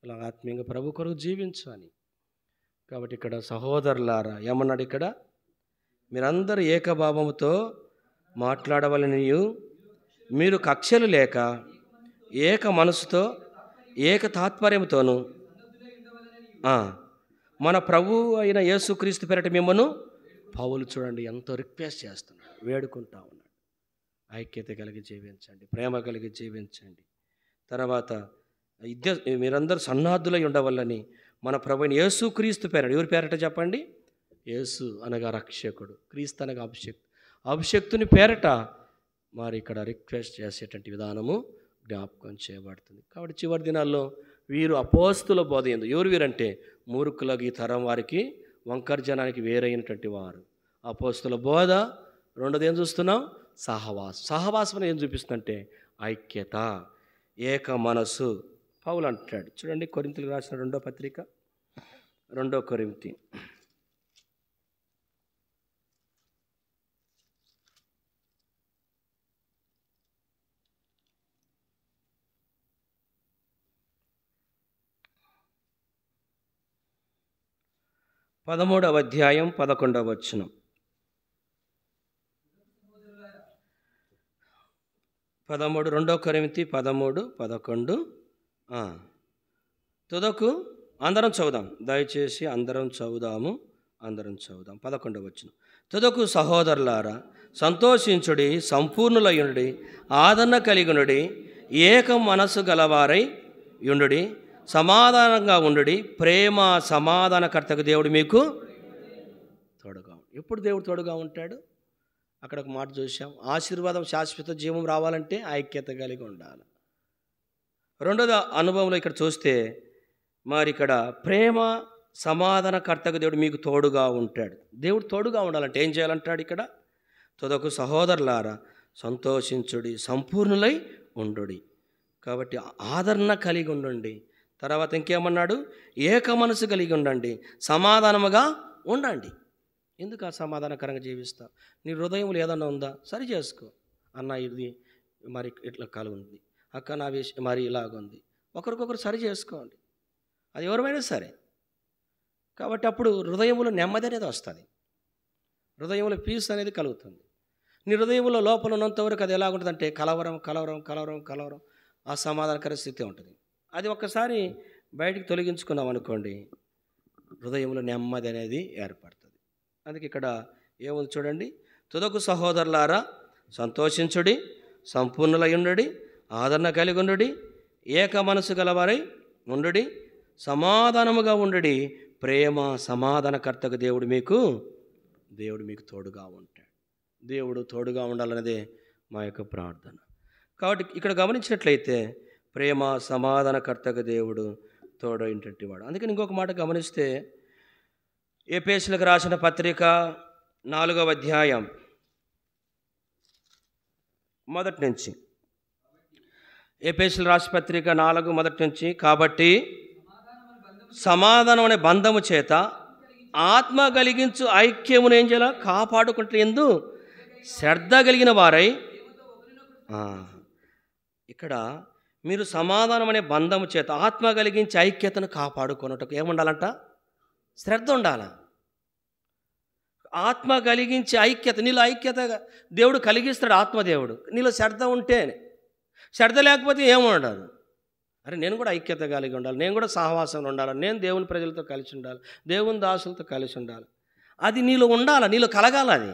ఇలాగ ఆత్మీయంగా ప్రభు కొరకు జీవించు అని. కాబట్టి ఇక్కడ సహోదరులారా ఏమన్నాడు? ఇక్కడ మీరందరూ ఏకభావముతో మాట్లాడవలనియు, మీరు కక్షలు లేక ఏక మనసుతో ఏక తాత్పర్యంతోనూ మన ప్రభువు అయిన యేసుక్రీస్తు పేరట మిమ్మను పౌలు చూడండి ఎంతో రిక్వెస్ట్ చేస్తున్నాడు, వేడుకుంటా ఉన్నాడు. ఐక్యత కలిగి జీవించండి, ప్రేమ కలిగి జీవించండి. తర్వాత మీరందరూ సన్నార్థులై ఉండవల్లని మన ప్రభువైన యేసుక్రీస్తు పేరట. ఎవరి పేరట చెప్పండి? యేసు అనగా రక్షకుడు, క్రీస్తు అనగా అభిషక్తుని పేరట మరి ఇక్కడ రిక్వెస్ట్ చేసేటువంటి విధానము జ్ఞాపకం చేయబడుతుంది. కాబట్టి చివరి దినాల్లో వీరు అపోస్తుల బోధ ఎందు ఎవరు వీరంటే, మూర్ఖులకు ఈ తరం వారికి వంకర జనానికి వేరైనటువంటి వారు. అపోస్తుల బోధ. రెండోది ఏం చూస్తున్నాం? సహవాసం ఏం చూపిస్తుందంటే ఐక్యత, ఏక మనసు. పౌలు అంటాడు చూడండి, కొరింథీయులకు రాసిన 2వ పత్రిక 2 కొరింథీ 13వ అధ్యాయం 11వ వచనం. 2 కొరింథీ 13, 11. తుదకు అందరం చదువుదాం, దయచేసి అందరం చదువుదాము. 11వ వచనం. తుదకు సహోదరులారా సంతోషించుడి, సంపూర్ణులయుండుడి, ఆదరణ కలిగునుడి, ఏక మనసు గలవారై యుండుడి, సమాధానంగా ఉండుడి, ప్రేమ సమాధానకర్తకు దేవుడు మీకు తోడుగా. ఎప్పుడు దేవుడు తోడుగా ఉంటాడు? అక్కడ ఒక మాట చూసాం, ఆశీర్వాదం శాశ్వత జీవం రావాలంటే ఐక్యత కలిగి ఉండాలి. రెండోది అనుభవంలో ఇక్కడ చూస్తే మరి ఇక్కడ ప్రేమ సమాధానకర్తకు దేవుడు మీకు తోడుగా ఉంటాడు. దేవుడు తోడుగా ఉండాలంటే ఏం చేయాలంటాడు ఇక్కడ? తుదకు సహోదరులారా సంతోషించుడి, సంపూర్ణులై ఉండుడి. కాబట్టి ఆదరణ కలిగి ఉండండి. తర్వాత ఇంకేమన్నాడు? ఏక మనసు కలిగి ఉండండి, సమాధానముగా ఉండండి. ఎందుకు అసమాధానకరంగా జీవిస్తావు? నీ హృదయంలో ఏదన్నా ఉందా? సరి చేసుకో. అన్న ఇది మరి ఇట్లా కలుగుంది, అక్క నా విషయం మరి ఇలాగుంది. ఒకరికొకరు సరి చేసుకోండి, అది ఎవరైనా సరే. కాబట్టి అప్పుడు హృదయంలో నెమ్మది అనేది వస్తుంది, హృదయంలో పీస్ అనేది కలుగుతుంది. నీ హృదయంలో లోపల ఉన్నంతవరకు అది ఎలాగుంటుందంటే కలవరం, అసమాధానకర స్థితి ఉంటుంది. అది ఒక్కసారి బయటికి తొలగించుకున్నాం అనుకోండి, హృదయంలో నెమ్మది అనేది ఏర్పడుతుంది. అందుకే ఇక్కడ ఏముంది చూడండి, తుదకు సహోదరులారా సంతోషించుడి, సంపూర్ణులయుండుడి, ఆదరణ కలిగి ఉండుడి, ఏక మనసు గలవారై ఉండుడి, సమాధానముగా ఉండుడి, ప్రేమ సమాధానకర్తకు దేవుడు మీకు తోడుగా ఉంటాడు. దేవుడు తోడుగా ఉండాలన్నదే మా యొక్క ప్రార్థన. కాబట్టి ఇక్కడ గమనించినట్లయితే ప్రేమ సమాధానకర్తకు దేవుడు తోడైనటువంటి వాడు. అందుకని ఇంకొక మాట గమనిస్తే ఎఫెసీయులకు రాసిన పత్రిక 4వ అధ్యాయం 1 నుంచి. ఎఫెసీయులకు రాసిన పత్రిక 4:1 నుంచి. కాబట్టి సమాధానం అనే బంధము చేత ఆత్మ కలిగించు ఐక్యమును ఏం చేయాలి? కాపాడుకుంటే ఎందు శ్రద్ధ కలిగిన వారై ఆ, ఇక్కడ మీరు సమాధానం అనే బంధము చేత ఆత్మ కలిగించే ఐక్యతను కాపాడుకొనుటకు ఏముండాలంట? శ్రద్ధ ఉండాలి. ఆత్మ కలిగించే ఐక్యత, నీలో ఐక్యత దేవుడు కలిగిస్తాడు. ఆత్మదేవుడు నీలో శ్రద్ధ ఉంటే, శ్రద్ధ లేకపోతే ఏముండదు. అరే నేను కూడా ఐక్యత కలిగి ఉండాలి, నేను కూడా సహవాసంలో ఉండాలి, నేను దేవుని ప్రజలతో కలిసి ఉండాలి, దేవుని దాసులతో కలిసి ఉండాలి. అది నీలో ఉండాలి, నీలో కలగాలి. అది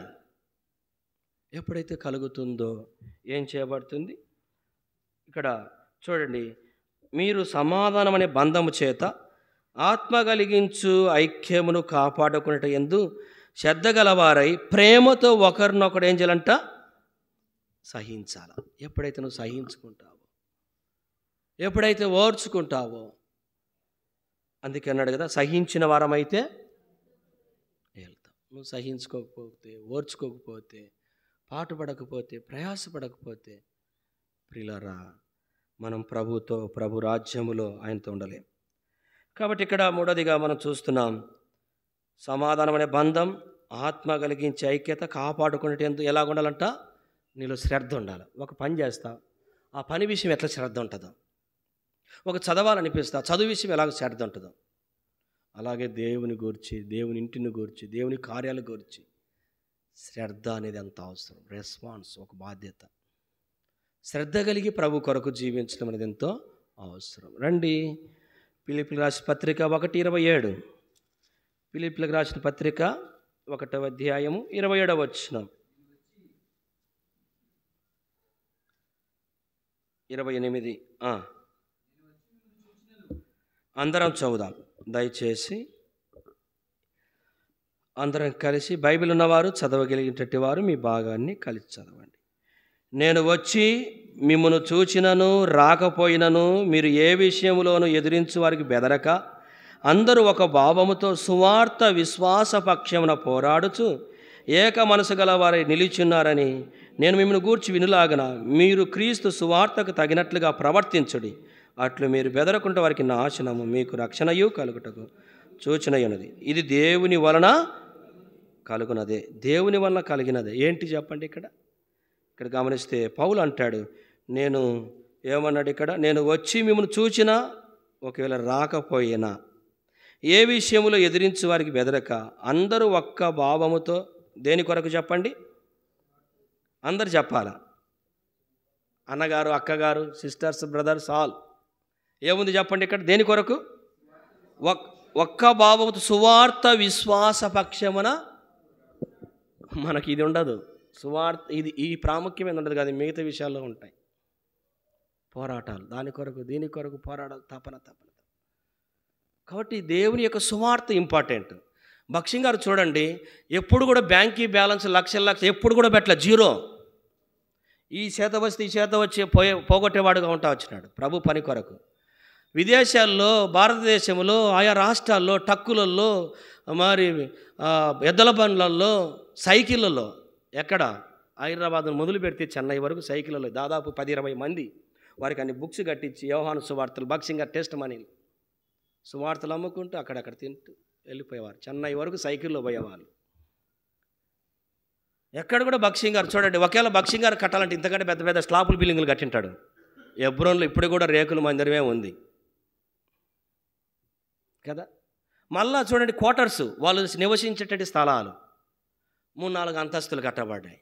ఎప్పుడైతే కలుగుతుందో ఏం చేయబడుతుంది? ఇక్కడ చూడండి, మీరు సమాధానం అనే బంధము చేత ఆత్మ కలిగించు ఐక్యమును కాపాడుకునేట యందు శ్రద్ధ గలవారై ప్రేమతో ఒకరినొకడు ఏం చేయాలంట? సహించాల. ఎప్పుడైతే నువ్వు సహించుకుంటావో, ఎప్పుడైతే ఓర్చుకుంటావో, అందుకే అన్నాడు కదా, సహించిన వారమైతే వెళ్తాం. నువ్వు సహించుకోకపోతే, ఓర్చుకోకపోతే, పాటుపడకపోతే, ప్రయాసపడకపోతే ప్రియులారా, మనం ప్రభుతో, ప్రభు రాజ్యములో ఆయనతో ఉండలేం. కాబట్టి ఇక్కడ మూడోదిగా మనం చూస్తున్నాం, సమాధానం అనే బంధం, ఆత్మ కలిగించే ఐక్యత కాపాడుకునేటందుకు ఎలా ఉండాలంట? నీలో శ్రద్ధ ఉండాలి. ఒక పని చేస్తా, ఆ పని విషయం ఎట్లా శ్రద్ధ ఉంటుందో, ఒక చదవాలనిపిస్తా, చదువు విషయం ఎలాగ శ్రద్ధ ఉంటుందో, అలాగే దేవుని గురించి, దేవుని ఇంటిని గురించి, దేవుని కార్యాల గురించి శ్రద్ధ అనేది ఎంత అవసరం. రెస్పాన్స్, ఒక బాధ్యత. శ్రద్ధ కలిగి ప్రభు కొరకు జీవించడం అనేది ఎంతో అవసరం. రండి, ఫిలిప్పీయులకు రాసిన పత్రిక 1:27. ఫిలిప్పీయులకు రాసిన పత్రిక 1వ అధ్యాయము 27వ వచనం, 28. అందరం చదువుదాం దయచేసి. అందరం కలిసి, బైబిల్ ఉన్నవారు, చదవగలిగినటువంటి వారు మీ భాగాన్ని కలిసి చదవండి. నేను వచ్చి మిమ్మను చూచినను రాకపోయినను మీరు ఏ విషయంలోనూ ఎదిరించు వారికి బెదరక అందరూ ఒక భావముతో సువార్త విశ్వాస పక్షమున పోరాడుచు ఏక మనసు గల వారై నిలిచున్నారని నేను మిమ్మల్ని గూర్చి వినులాగన మీరు క్రీస్తు సువార్తకు తగినట్లుగా ప్రవర్తించుడి. అట్లు మీరు బెదరకుంటే వారికి నాశనము, మీకు రక్షణయు కలుగుటకు సూచనయున్నది. ఇది దేవుని వలన కలుగునదే, దేవుని వలన కలిగినదే. ఏంటి చెప్పండి? ఇక్కడ గమనిస్తే పౌలు అంటాడు, నేను ఏమన్నాడు ఇక్కడ? నేను వచ్చి మిమ్మల్ని చూచినా ఒకవేళ రాకపోయినా ఏ విషయంలో ఎదిరించు వారికి బెదరక అందరూ ఒక్క భావముతో, దేని కొరకు చెప్పండి? అందరు చెప్పాల, అన్నగారు, అక్కగారు, సిస్టర్స్, బ్రదర్స్, ఆల్. ఏముంది చెప్పండి ఇక్కడ? దేని కొరకు? ఒక్క భావముతో సువార్త విశ్వాస పక్షమున. మనకి ఇది ఉండదు, సువార్త ఇది ఈ ప్రాముఖ్యమైన ఉండదు కదా, మిగతా విషయాల్లో ఉంటాయి పోరాటాలు. దాని కొరకు, దీని కొరకు పోరాటాలు, తపన. కాబట్టి దేవుని యొక్క సువార్త ఇంపార్టెంట్. భక్సింగ్ గారు చూడండి, ఎప్పుడు కూడా బ్యాంకీ బ్యాలెన్స్ లక్షలు ఎప్పుడు కూడా పెట్టలే, జీరో. ఈ చేత వస్తే ఈ చేత వచ్చి పోగొట్టేవాడుగా ఉంటా వచ్చినాడు ప్రభు పని కొరకు. విదేశాల్లో, భారతదేశంలో, ఆయా రాష్ట్రాల్లో, టక్కులలో, మరి ఎద్దల బండ్లలో, సైకిళ్ళలో, ఎక్కడ హైదరాబాద్ మొదలు పెడితే చెన్నై వరకు సైకిళ్ళలో దాదాపు 10-20 మంది వారికి అన్ని బుక్స్ కట్టించి యోహాను సువార్తలు, భక్సింగ్ గారు టెస్ట్ మనీలు, సువార్తలు అమ్ముకుంటూ అక్కడక్కడ తింటూ వెళ్ళిపోయేవారు. చెన్నై వరకు సైకిల్లో పోయేవాళ్ళు. ఎక్కడ కూడా భక్సింగ్ గారు చూడండి, ఒకవేళ భక్సింగ్ గారు కట్టాలంటే ఇంతకంటే పెద్ద పెద్ద స్లాపుల బిల్డింగ్లు కట్టింటాడు. ఎబ్రోన్లో ఇప్పుడు కూడా రేకుల మందిరమే ఉంది కదా. మళ్ళా చూడండి, క్వార్టర్స్, వాళ్ళు నివసించేటటువంటి స్థలాలు 3-4 అంతస్తులు కట్టబడ్డాయి.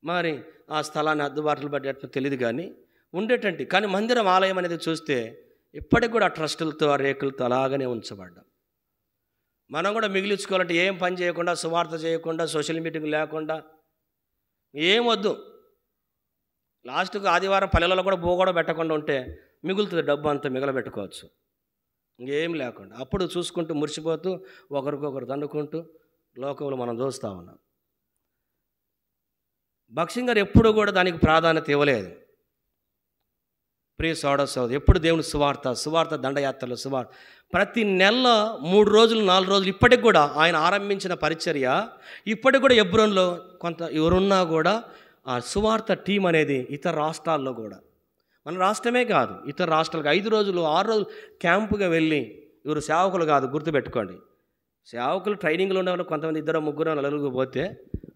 మరి ఆ స్థలాన్ని అద్దుబాట్లు పడ్డట్టు తెలియదు కానీ ఉండేటంటి. కానీ మందిరం, ఆలయం అనేది చూస్తే ఇప్పటికి కూడా ట్రస్టులతో, ఆ రేకులతో అలాగనే ఉంచబడ్డాం. మనం కూడా మిగిలించుకోవాలంటే ఏం పని చేయకుండా, సువార్త చేయకుండా, సోషల్ మీటింగ్ లేకుండా ఏం వద్దు. లాస్ట్కు ఆదివారం పల్లెలలో కూడా కూడా పెట్టకుండా ఉంటే మిగులుతుంది, డబ్బు అంతా మిగలబెట్టుకోవచ్చు ఇంకేం లేకుండా. అప్పుడు చూసుకుంటూ మురిసిపోతూ ఒకరికొకరు దండుకుంటూ లోకంలో మనం చూస్తూ ఉన్నాం. భక్సింగ్ గారు ఎప్పుడు కూడా దానికి ప్రాధాన్యత ఇవ్వలేదు. ప్రియ సోదరులు, ఎప్పుడు దేవుని సువార్త దండయాత్రలు, సువార్త ప్రతి నెల 3 రోజులు 4 రోజులు ఇప్పటికి కూడా ఆయన ఆరంభించిన పరిచర్య ఇప్పటికి కూడా ఎబ్రోన్లో కొంత ఎవరున్నా కూడా ఆ సువార్త టీం అనేది ఇతర రాష్ట్రాల్లో కూడా, మన రాష్ట్రమే కాదు ఇతర రాష్ట్రాలకు 5 రోజులు 6 రోజులు క్యాంపుగా వెళ్ళి, ఇవరు సేవకులు కాదు, గుర్తుపెట్టుకోండి. సేవకులు ట్రైనింగ్లో ఉండేవాళ్ళు కొంతమంది 2, 3, 4 పోతే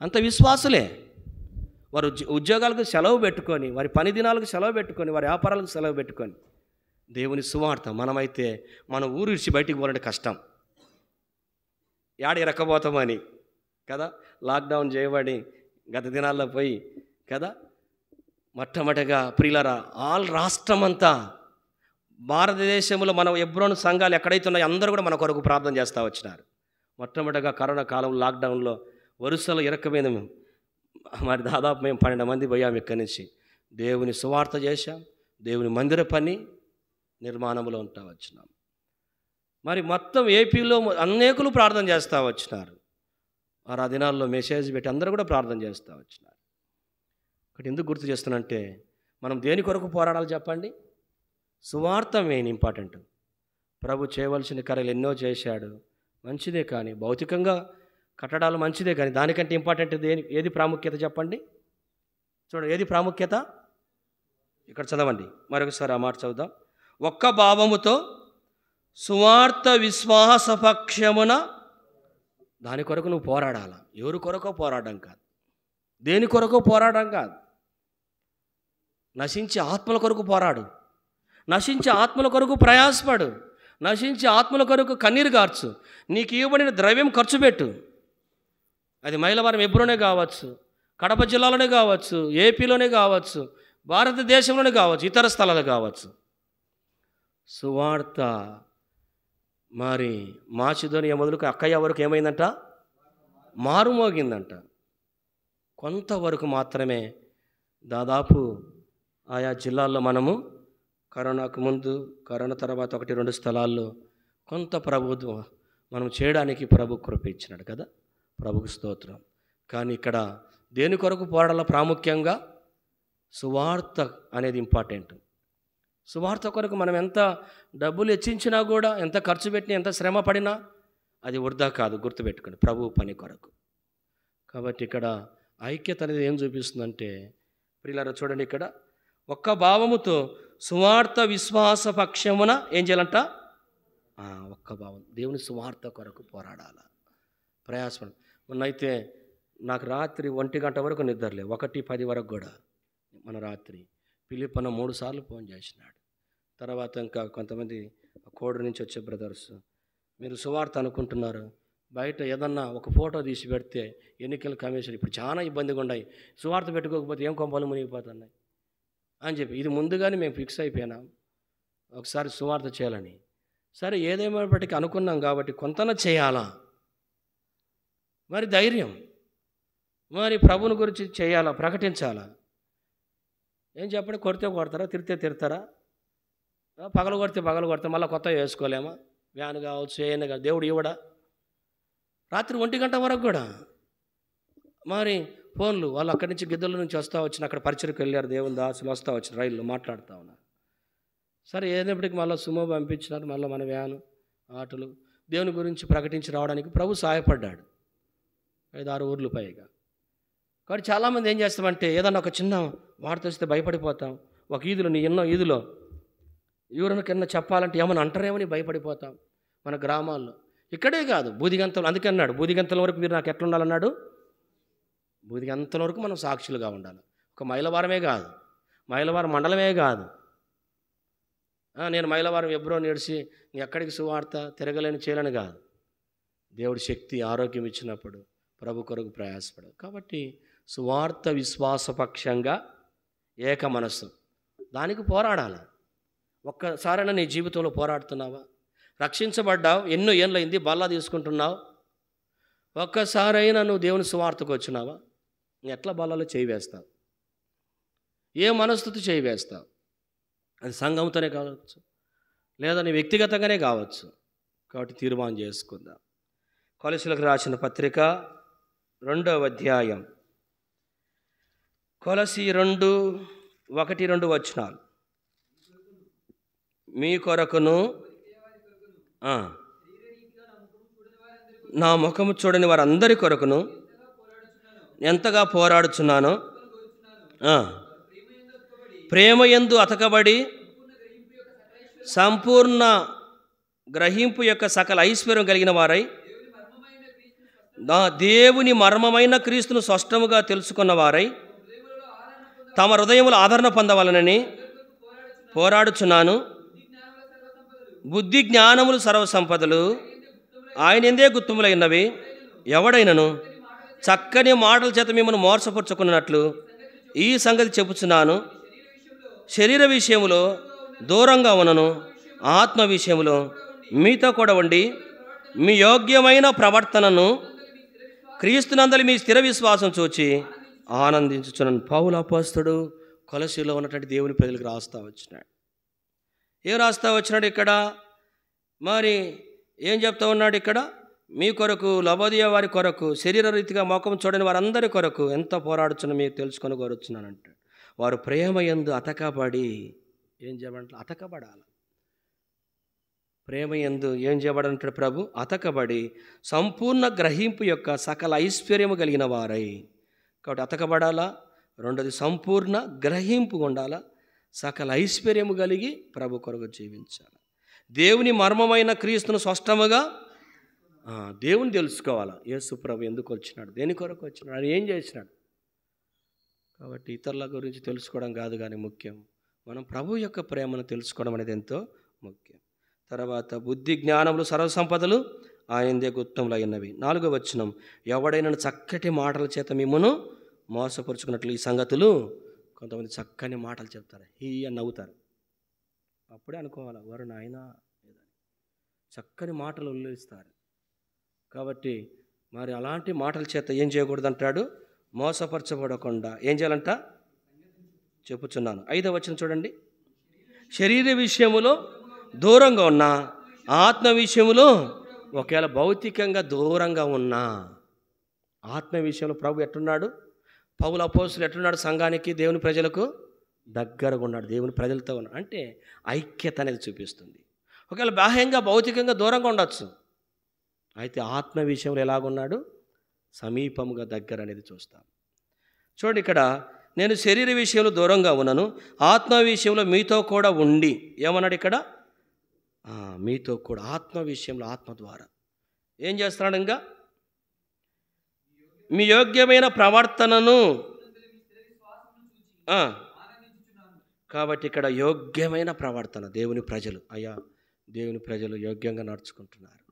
అంత విశ్వాసులే. వారు ఉద్యోగాలకు సెలవు పెట్టుకొని, వారి పని దినాలకు సెలవు పెట్టుకొని, వారి వ్యాపారాలకు సెలవు పెట్టుకొని దేవుని సువార్త. మనమైతే మన ఊరు ఇడిచి బయటికి పోవాలంటే కష్టం, యాడ ఇరక్కపోతామని కదా. లాక్డౌన్ చేయబడి గత దినాల్లో పోయి కదా, మొట్టమొదటిగా ప్రియులారా ఆల్ రాష్ట్రమంతా భారతదేశంలో మన ఎబ్రోన్ సంఘాలు ఎక్కడైతే ఉన్నాయో అందరూ కూడా మన కొరకు ప్రార్థన చేస్తూ వచ్చినారు. మొట్టమొదటిగా కరోనా కాలం లాక్డౌన్లో వరుసలో ఇరకమైన మరి దాదాపు మేము 12 మంది పోయాం ఇక్కడి నుంచి. దేవుని సువార్త చేశాం, దేవుని మందిర పని నిర్మాణంలో ఉంటా వచ్చినాం. మరి మొత్తం ఏపీలో అనేకులు ప్రార్థన చేస్తూ వచ్చినారు. వారు ఆ దినాల్లో మెసేజ్ పెట్టి అందరూ కూడా ప్రార్థన చేస్తూ వచ్చినారు. ఒకటి ఎందుకు గుర్తు చేస్తున్నంటే, మనం దేని కొరకు పోరాడాలి చెప్పండి? సువార్త మెయిన్ ఇంపార్టెంట్. ప్రభు చేయవలసిన కార్యాలు ఎన్నో చేశాడు, మంచిదే. కానీ భౌతికంగా కట్టడాలు మంచిదే, కానీ దానికంటే ఇంపార్టెంట్ ఏది ప్రాముఖ్యత చెప్పండి? చూడండి, ఏది ప్రాముఖ్యత? ఇక్కడ చదవండి మరొకసారి ఆ మాట చదువుదాం. ఒక్క భావముతో సువార్త విశ్వాస పక్షమున, దాని కొరకు నువ్వు పోరాడాల. ఎవరి కొరకో పోరాడడం కాదు, దేని కొరకో పోరాడడం కాదు. నశించే ఆత్మల కొరకు పోరాడు, నశించే ఆత్మల కొరకు ప్రయాసపడు, నశించే ఆత్మల కొరకు కన్నీరు కార్చు. నీకు ఇవ్వబడిన ద్రవ్యం ఖర్చు పెట్టు. అది మైలవరం ఎబ్రోనే కావచ్చు, కడప జిల్లాలోనే కావచ్చు, ఏపీలోనే కావచ్చు, భారతదేశంలోనే కావచ్చు, ఇతర స్థలాలు కావచ్చు. సువార్త మరి మాసిదోనియా మొదలుకు అక్కయ్య వరకు ఏమైందంట? మారుమోగిందంట. కొంతవరకు మాత్రమే దాదాపు ఆయా జిల్లాల్లో మనము కరోనాకు ముందు, కరోనా తర్వాత 1-2 స్థలాల్లో కొంత ప్రభుత్వం మనం చేయడానికి ప్రభు కృప ఇచ్చినాడు కదా, ప్రభుకు స్తోత్రం. కానీ ఇక్కడ దేని కొరకు పోరాడాల? ప్రాముఖ్యంగా సువార్త అనేది ఇంపార్టెంట్. సువార్త కొరకు మనం ఎంత డబ్బులు వెచ్చించినా కూడా, ఎంత ఖర్చు పెట్టినా, ఎంత శ్రమ పడినా అది వృధా కాదు. గుర్తుపెట్టుకోండి, ప్రభు పని కొరకు. కాబట్టి ఇక్కడ ఐక్యత అనేది ఏం చూపిస్తుందంటే, ప్రియులారా చూడండి, ఇక్కడ ఒక్క భావముతో సువార్త విశ్వాస పక్షమున ఏం చేయాలంట? ఒక్క భావం, దేవుని సువార్త కొరకు పోరాడాల, ప్రయాసపడ. మొన్నైతే నాకు రాత్రి 1 గంట వరకు నిద్రలే, 1:10 వరకు కూడా. మన రాత్రి పిలిపన్న 3 సార్లు ఫోన్ చేసినాడు. తర్వాత ఇంకా కొంతమంది కోడూరు నుంచి వచ్చే బ్రదర్స్, మీరు సువార్త అనుకుంటున్నారు, బయట ఏదన్నా ఒక ఫోటో తీసి పెడితే ఎన్నికల కమిషన్ ఇప్పుడు చాలా ఇబ్బందిగా ఉన్నాయి, సువార్త పెట్టుకోకపోతే ఏం కొంపలు మునిగిపోతున్నాయి అని చెప్పి, ఇది ముందుగానే మేము ఫిక్స్ అయిపోయినాం ఒకసారి సువార్త చేయాలని. సరే ఏదేమైనప్పటికీ అనుకున్నాం కాబట్టి కొంతన చేయాలా, మరి ధైర్యం, మరి ప్రభుని గురించి చేయాలా, ప్రకటించాలా. ఏం చెప్పండి, కొడితే కొడతారా, తిరితే తిడతారా, పగలు కొడితే మళ్ళీ కొత్త వేసుకోలేమా? వ్యాన్ కావచ్చు, ఏమైనా కాదు, దేవుడు ఇవ్వడా? రాత్రి 1 గంట వరకు కూడా మరి ఫోన్లు. వాళ్ళు అక్కడి నుంచి గిద్దల నుంచి వస్తూ వచ్చిన, అక్కడ పరిచయకు వెళ్ళారు, దేవుని దాసులు వస్తూ వచ్చిన రైల్లో మాట్లాడుతూ ఉన్నారు. సరే ఏదైనప్పటికీ మళ్ళీ సుమో పంపించినారు, మళ్ళీ మన వ్యాను, ఆటోలు దేవుని గురించి ప్రకటించి రావడానికి ప్రభు సహాయపడ్డాడు. 5-6 ఊర్లు పైగా. కాబట్టి చాలామంది ఏం చేస్తామంటే, ఏదన్నా ఒక చిన్న వార్త వస్తే భయపడిపోతాం. ఒక ఈదులో, నీ ఎన్నో ఈదులో ఎవరికన్నా చెప్పాలంటే ఏమైనా అంటారేమని భయపడిపోతాం. మన గ్రామాల్లో ఇక్కడే కాదు, బూదిగంతలు. అందుకే అన్నాడు, బూదిగంతల వరకు మీరు నాకు ఎట్లా ఉండాలన్నాడు? బూదిగంతల వరకు మనం సాక్షులుగా ఉండాలి. ఒక మైలవారమే కాదు, మైలవారం మండలమే కాదు. నేను మైలవారం ఎబ్రో నేడిసి ఎక్కడికి సువార్త తిరగలేని చేయలేని కాదు. దేవుడి శక్తి, ఆరోగ్యం ఇచ్చినప్పుడు ప్రభు కొరకు ప్రయాసపడదు. కాబట్టి సువార్త విశ్వాసపక్షంగా ఏక మనస్సు, దానికి పోరాడాలి. ఒక్కసారైనా నీ జీవితంలో పోరాడుతున్నావా? రక్షించబడ్డావు, ఎన్నో ఏళ్ళైంది, బల్లా తీసుకుంటున్నావు. ఒక్కసారైనా నువ్వు దేవుని సువార్తకు వచ్చినావా? ఎట్లా బల్లలో చేయి వేస్తావు? ఏ మనస్థితి చేయి వేస్తావు? అది సంఘంతోనే కావచ్చు, లేదా నీ వ్యక్తిగతంగానే కావచ్చు. కాబట్టి తీర్మానం చేసుకుందాం. కొలసీలకు రాసిన పత్రిక 2వ అధ్యాయం, కొలసీ 2:1-2 వచనాలు. మీ కొరకును నా ముఖము చూడని వారందరి కొరకును ఎంతగా పోరాడుచున్నానో, ప్రేమయందు అతకబడి సంపూర్ణ గ్రహింపు యొక్క సకల ఐశ్వర్యం కలిగిన వారై దేవుని మర్మమైన క్రీస్తును స్పష్టముగా తెలుసుకున్న వారై తమ హృదయములు ఆదరణ పొందవలనని పోరాడుచున్నాను. బుద్ధి జ్ఞానములు సర్వసంపదలు ఆయన ఎందే గుర్తుములైనవి. ఎవడైనను చక్కని మాటల చేత మిమ్మల్ని మోసపరుచుకున్నట్లు ఈ సంగతి చెప్పుచున్నాను. శరీర విషయములో దూరంగా ఉన్నను, ఆత్మ విషయములో మీతో కూడా ఉండి మీ యోగ్యమైన ప్రవర్తనను క్రీస్తునందలి మీ స్థిర విశ్వాసం చూచి ఆనందించుచున్నాను. పౌలు అపోస్తలుడు కొలసీలో ఉన్నటువంటి దేవుని ప్రజలకు రాస్తా వచ్చినాడు. ఏం రాస్తా వచ్చినాడు ఇక్కడ? మరి ఏం చెప్తా ఉన్నాడు ఇక్కడ? మీ కొరకు, లవోదియ వారి కొరకు, శరీర రీతిగా ముఖం చూడని వారందరి కొరకు ఎంత పోరాడుచున్నా మీరు తెలుసుకొని కోరుచున్నానంటాడు. వారు ప్రేమ యందు అతకబడి ఏం చేయబడ అతకబడాలి. ప్రేమ యందు ఏం చేయబడంటాడు ప్రభు? అతకబడి సంపూర్ణ గ్రహింపు యొక్క సకల ఐశ్వర్యము కలిగిన వారై. కాబట్టి అతకబడాలా. రెండోది సంపూర్ణ గ్రహింపు ఉండాలా. సకల ఐశ్వర్యము కలిగి ప్రభు కొరకు జీవించాలి. దేవుని మర్మమైన క్రీస్తును స్పష్టముగా దేవుని తెలుసుకోవాలా. యేసు ప్రభు ఎందుకు వచ్చినాడు, దేని కొరకు వచ్చినాడు, ఆయన ఏం చేసినాడు. కాబట్టి ఇతరుల గురించి తెలుసుకోవడం కాదు కానీ ముఖ్యం మనం ప్రభు యొక్క ప్రేమను తెలుసుకోవడం అనేది ఎంతో ముఖ్యం. తర్వాత బుద్ధి జ్ఞానములు సర్వసంపదలు ఆయనదే గుప్తములైనవి. 4వ వచనం, ఎవడైనా చక్కటి మాటల చేత మిమ్మును మోసపరుచుకున్నట్లు ఈ సంగతులు. కొంతమంది చక్కని మాటలు చెప్తారు, అని నవ్వుతారు. అప్పుడే అనుకోవాలి వారు నాయన చక్కని మాటలు ఉల్లేస్తారు. కాబట్టి మరి అలాంటి మాటల చేత ఏం చేయకూడదు అంటాడు? మోసపరచబడకుండా ఏం చేయాలంట చెప్పుచున్నాను. 5వ వచనం చూడండి. శరీర విషయములో దూరంగా ఉన్నా, ఆత్మ విషయములో ఒకవేళ భౌతికంగా దూరంగా ఉన్నా, ఆత్మ విషయంలో ప్రభు ఎట్టున్నాడు? పౌలు అపోస్తలుడు ఎట్టున్నాడు? సంఘానికి, దేవుని ప్రజలకు దగ్గరగా ఉన్నాడు, దేవుని ప్రజలతో ఉన్నాడు. అంటే ఐక్యత అనేది చూపిస్తుంది. ఒకవేళ బాహ్యంగా భౌతికంగా దూరంగా ఉండొచ్చు, అయితే ఆత్మ విషయంలో ఎలాగున్నాడు? సమీపముగా దగ్గర అనేది చూస్తాం. చూడండి ఇక్కడ, నేను శరీర విషయంలో దూరంగా ఉన్నాను, ఆత్మ విషయంలో మీతో కూడా ఉండి. ఏమన్నాడు ఇక్కడ? మీతో కూడా ఆత్మ విషయంలో, ఆత్మ ద్వారా ఏం చేస్తున్నాడు? ఇంకా మీ యోగ్యమైన ప్రవర్తనను. కాబట్టి ఇక్కడ యోగ్యమైన ప్రవర్తన. దేవుని ప్రజలు, అయ్యా దేవుని ప్రజలు యోగ్యంగా నడుచుకుంటున్నారు,